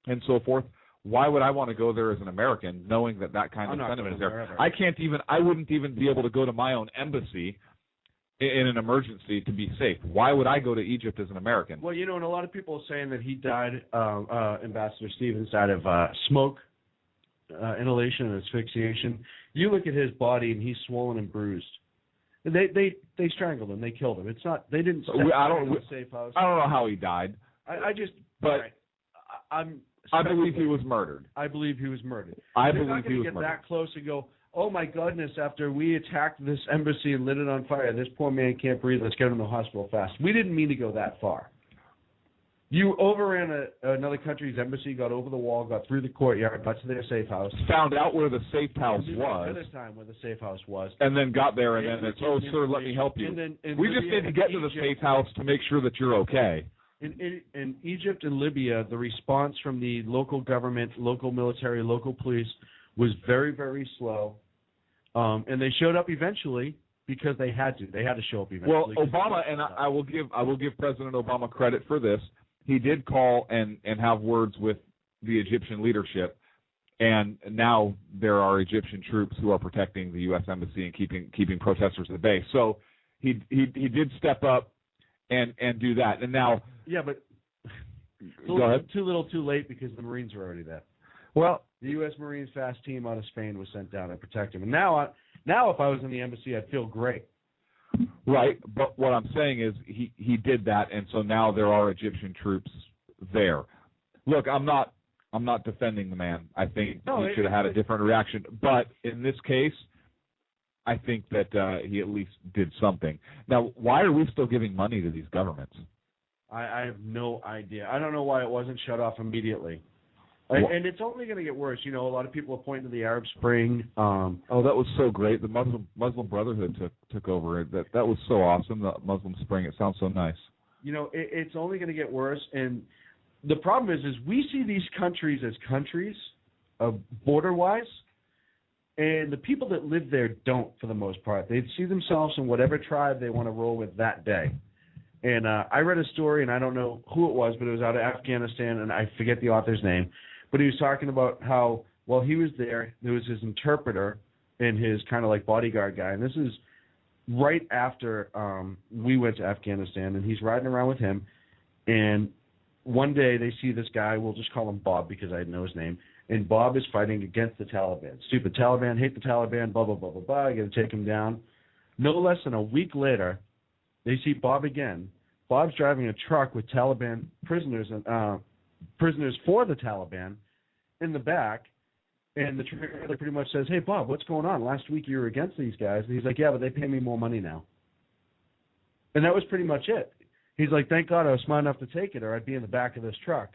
and so forth. Why would I want to go there as an American, knowing that kind of sentiment is there? I wouldn't even be able to go to my own embassy in an emergency to be safe. Why would I go to Egypt as an American? Well, you know, and a lot of people are saying that he died, Ambassador Stevens died of smoke, inhalation and asphyxiation. You look at his body and he's swollen and bruised. They strangled him. They killed him. It's not. They didn't. I don't in the safe house. I don't know how he died. I just. But right, I believe he was murdered. I believe he was murdered. I They're believe not he was get murdered. that close and go, oh my goodness! After we attacked this embassy and lit it on fire, this poor man can't breathe. Let's get him to the hospital fast. We didn't mean to go that far. You overran another country's embassy, got over the wall, got through the courtyard, got to their safe house. Found out where the safe house was. Another time where the safe house was. And then got there, and then it's, oh, sir, let me help you. We just need to get to the safe house to make sure that you're okay. In Egypt and Libya, the response from the local government, local military, local police was very, very slow. And they showed up eventually because they had to. They had to show up eventually. Well, Obama, and I will give President Obama credit for this. He did call and have words with the Egyptian leadership, and now there are Egyptian troops who are protecting the U.S. Embassy and keeping protesters at bay. So he did step up and do that. And now, yeah, but go ahead. Too little, too late, because the Marines were already there. Well, the U.S. Marines fast team out of Spain was sent down to protect him. And now if I was in the embassy, I'd feel great. Right, but what I'm saying is he did that, and so now there are Egyptian troops there. Look, I'm not defending the man. I think he should have had a different reaction. But in this case, I think that he at least did something. Now, why are we still giving money to these governments? I have no idea. I don't know why it wasn't shut off immediately. And it's only going to get worse. You know, a lot of people are pointing to the Arab Spring. Oh, that was so great. The Muslim Brotherhood took over. That was so awesome. The Muslim Spring. It sounds so nice. You know, it's only going to get worse. And the problem is we see these countries as countries, border-wise, and the people that live there don't, for the most part. They see themselves in whatever tribe they want to roll with that day. And I read a story, and I don't know who it was, but it was out of Afghanistan, and I forget the author's name. But he was talking about how, while he was there was his interpreter and his kind of like bodyguard guy. And this is right after we went to Afghanistan, and he's riding around with him. And one day they see this guy, we'll just call him Bob because I know his name, and Bob is fighting against the Taliban. Stupid Taliban, hate the Taliban, blah, blah, blah, blah, blah, got to take him down. No less than a week later, they see Bob again. Bob's driving a truck with Taliban prisoners for the Taliban in the back, and the trailer pretty much says, hey, Bob, what's going on? Last week you were against these guys. And he's like, yeah, but they pay me more money now. And that was pretty much it. He's like, thank God I was smart enough to take it, or I'd be in the back of this truck.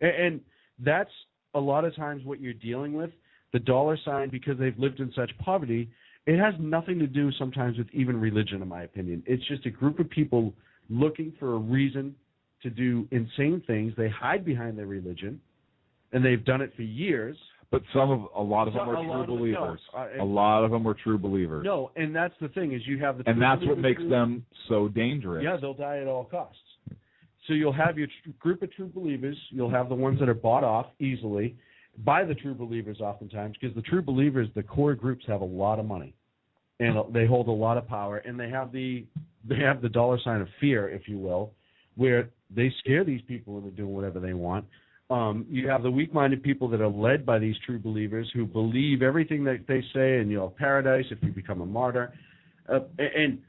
And that's a lot of times what you're dealing with, the dollar sign, because they've lived in such poverty. It has nothing to do sometimes with even religion, in my opinion. It's just a group of people looking for a reason to do insane things. They hide behind their religion, and they've done it for years. But a lot of them are true believers. A lot of them were true believers. No, and that's the thing is you have the. And that's what makes them so dangerous. Yeah, they'll die at all costs. So you'll have your group of true believers. You'll have the ones that are bought off easily by the true believers oftentimes, because the true believers, the core groups, have a lot of money, and they hold a lot of power, and they have the dollar sign of fear, if you will, where they scare these people into doing whatever they want. You have the weak-minded people that are led by these true believers who believe everything that they say, and you'll have paradise if you become a martyr. And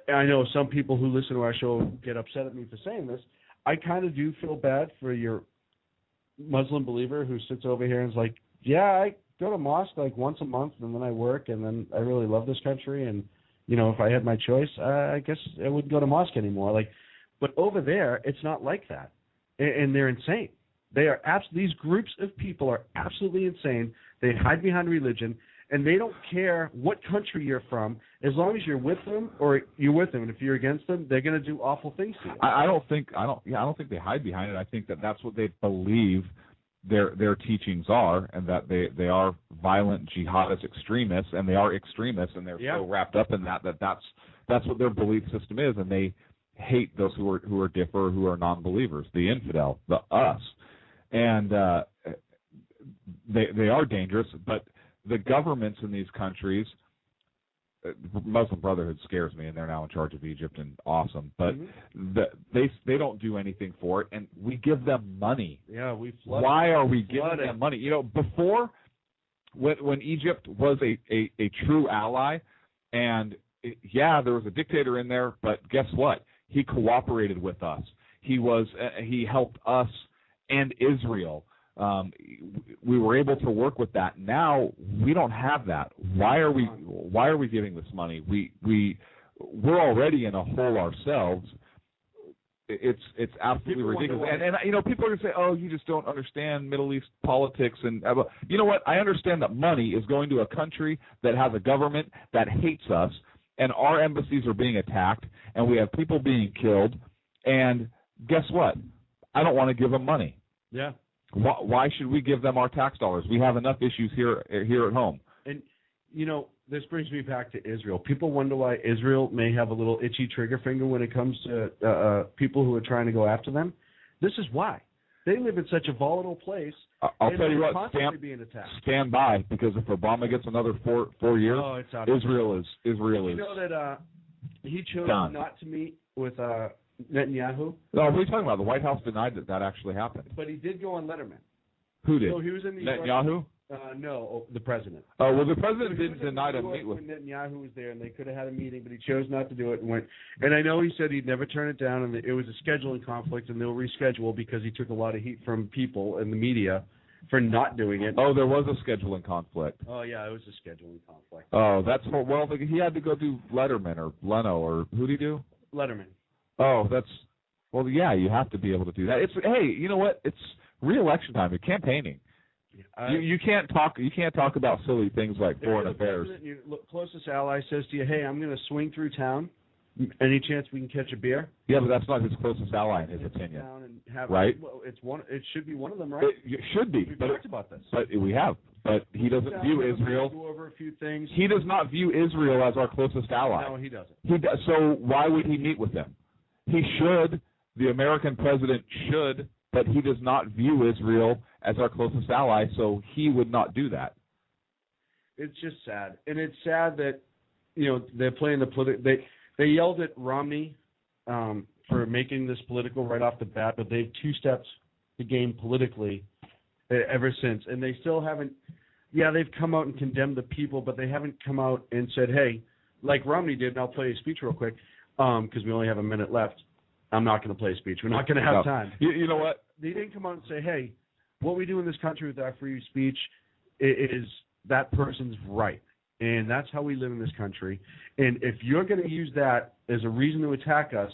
I know some people who listen to our show get upset at me for saying this. I kind of do feel bad for your Muslim believer who sits over here and is like, yeah, I go to mosque like once a month, and then I work, and then I really love this country, and you know, if I had my choice, I guess I wouldn't go to mosque anymore. Like, but over there, it's not like that. And they're insane. They are these groups of people are absolutely insane. They hide behind religion, and they don't care what country you're from, as long as you're with them or you're with them. And if you're against them, they're going to do awful things to you. I don't think they hide behind it. I think that's what they believe their teachings are, and that they are violent jihadist extremists, and they are extremists, and they're so wrapped up in that's what their belief system is, and they hate those who are differ, who are non-believers, the infidel, the us, and they are dangerous. But the governments in these countries, Muslim Brotherhood scares me, and they're now in charge of Egypt, and awesome. But they don't do anything for it, and we give them money. Yeah, we. Why are we giving them money? You know, before when Egypt was a true ally, and there was a dictator in there, but guess what? He cooperated with us. He helped us and Israel. We were able to work with that. Now we don't have that. Why are we giving this money? We're already in a hole ourselves. It's absolutely ridiculous. And you know, people are going to say, "Oh, you just don't understand Middle East politics." And you know what? I understand that money is going to a country that has a government that hates us, and our embassies are being attacked, and we have people being killed. And guess what? I don't want to give them money. Yeah. Why should we give them our tax dollars? We have enough issues here at home. And, you know, this brings me back to Israel. People wonder why Israel may have a little itchy trigger finger when it comes to people who are trying to go after them. This is why. They live in such a volatile place. I'll tell you what, being attacked. Stand by, because if Obama gets another four years, Israel is. You know that he chose not to meet with Netanyahu? No, what are you talking about? The White House denied that actually happened. But he did go on Letterman. Who did? So he was in the Netanyahu? No, the president. Oh, well, the president didn't deny to meet with. When Netanyahu was there, and they could have had a meeting, but he chose not to do it and went. And I know he said he'd never turn it down, and it was a scheduling conflict, and they'll reschedule because he took a lot of heat from people in the media for not doing it. Oh, there was a scheduling conflict. Oh, yeah, it was a scheduling conflict. Oh, well, he had to go do Letterman or Leno, or who did he do? Letterman. Oh, yeah, you have to be able to do that. Hey, you know what? It's re-election time. You're campaigning. You can't talk about silly things like foreign affairs. Your closest ally says to you, "Hey, I'm going to swing through town. Any chance we can catch a beer?" Yeah, but that's not his closest ally in his opinion, right? Well, it should be one of them, right? It should be. We've talked about this. But we have. But he doesn't view Israel. Go over a few things. He does not view Israel as our closest ally. No, he doesn't. So why would he meet with them? He should. The American president should. But he does not view Israel as our closest ally, so he would not do that. It's just sad, and it's sad that they're playing the political. They yelled at Romney for making this political right off the bat, but they've two steps the game politically ever since, and they still haven't. Yeah, they've come out and condemned the people, but they haven't come out and said, "Hey," like Romney did. And I'll play a speech real quick because we only have a minute left. I'm not going to play a speech. We're not going to have time. You know what? They didn't come out and say, "Hey, what we do in this country with our free speech is that person's right, and that's how we live in this country. And if you're going to use that as a reason to attack us,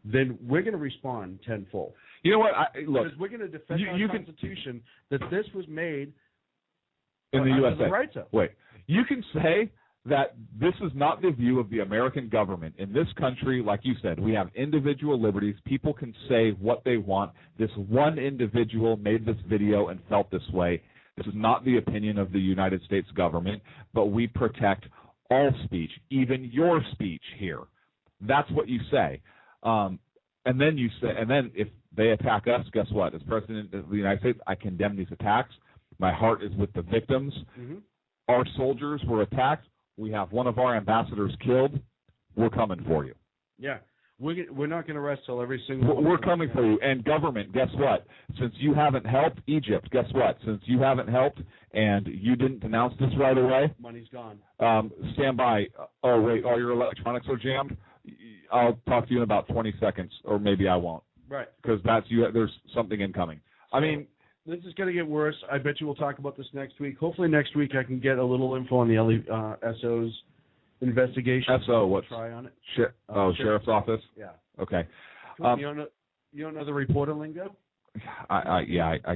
then we're going to respond tenfold." You know what? Look, because we're going to defend our Constitution that this was made in the USA. The rights of. Wait, you can say that this is not the view of the American government. In this country, like you said, we have individual liberties. People can say what they want. This one individual made this video and felt this way. This is not the opinion of the United States government, but we protect all speech, even your speech here. That's what you say. And then if they attack us, guess what? As President of the United States, I condemn these attacks. My heart is with the victims. Mm-hmm. Our soldiers were attacked. We have one of our ambassadors killed. We're coming for you. Yeah. We're not going to rest till every single. We're coming for you. And government, guess what? Since you haven't helped Egypt, guess what? Since you haven't helped and you didn't denounce this right away, money's gone. Stand by. Oh wait, all your electronics are jammed. I'll talk to you in about 20 seconds, or maybe I won't. Right. Because that's you. There's something incoming. I mean. This is going to get worse. I bet you we'll talk about this next week. Hopefully next week I can get a little info on the SO's investigation. SO, what's try on it? Sheriff's Office? Yeah. Okay. You don't know the reporter lingo? I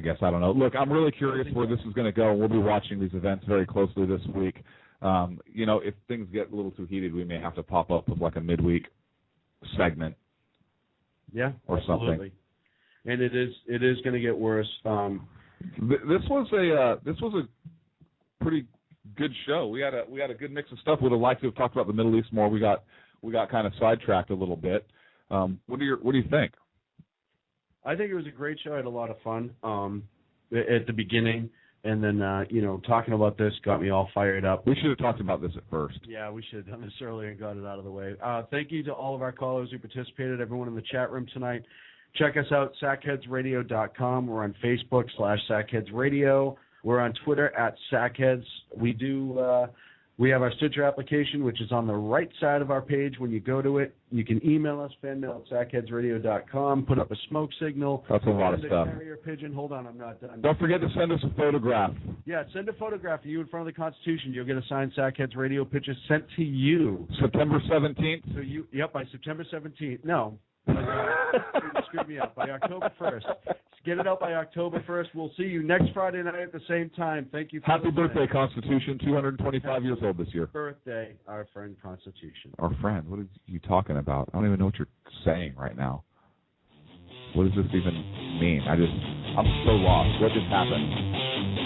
guess. I don't know. Look, I'm really curious where this is going to go. We'll be watching these events very closely this week. If things get a little too heated, we may have to pop up with like a midweek segment. Yeah, or absolutely. something. And it is going to get worse. This was a pretty good show. We had a good mix of stuff. Would have liked to have talked about the Middle East more. We got kind of sidetracked a little bit. What do you think? I think it was a great show. I had a lot of fun at the beginning, and then talking about this got me all fired up. We should have talked about this at first. Yeah, we should have done this earlier and got it out of the way. Thank you to all of our callers who participated, everyone in the chat room tonight. Check us out, sackheadsradio.com. We're on Facebook /sackheadsradio. We're on Twitter @sackheads. We have our Stitcher application, which is on the right side of our page. When you go to it, you can email us, fanmail@sackheadsradio.com, put up a smoke signal. That's a lot of stuff. Carrier pigeon. Hold on, I'm not done. Don't forget to send us a photograph. Yeah, send a photograph of you in front of the Constitution. You'll get a signed Sackheads Radio picture sent to you. September 17th? So by September 17th. No. You screwed me up. By October 1st. Get it out by October 1st. We'll see you next Friday night at the same time. Thank you for Happy birthday, Constitution. 225 years old this year. Birthday, our friend Constitution. Our friend? What are you talking about? I don't even know what you're saying right now. What does this even mean? I'm so lost. What just happened?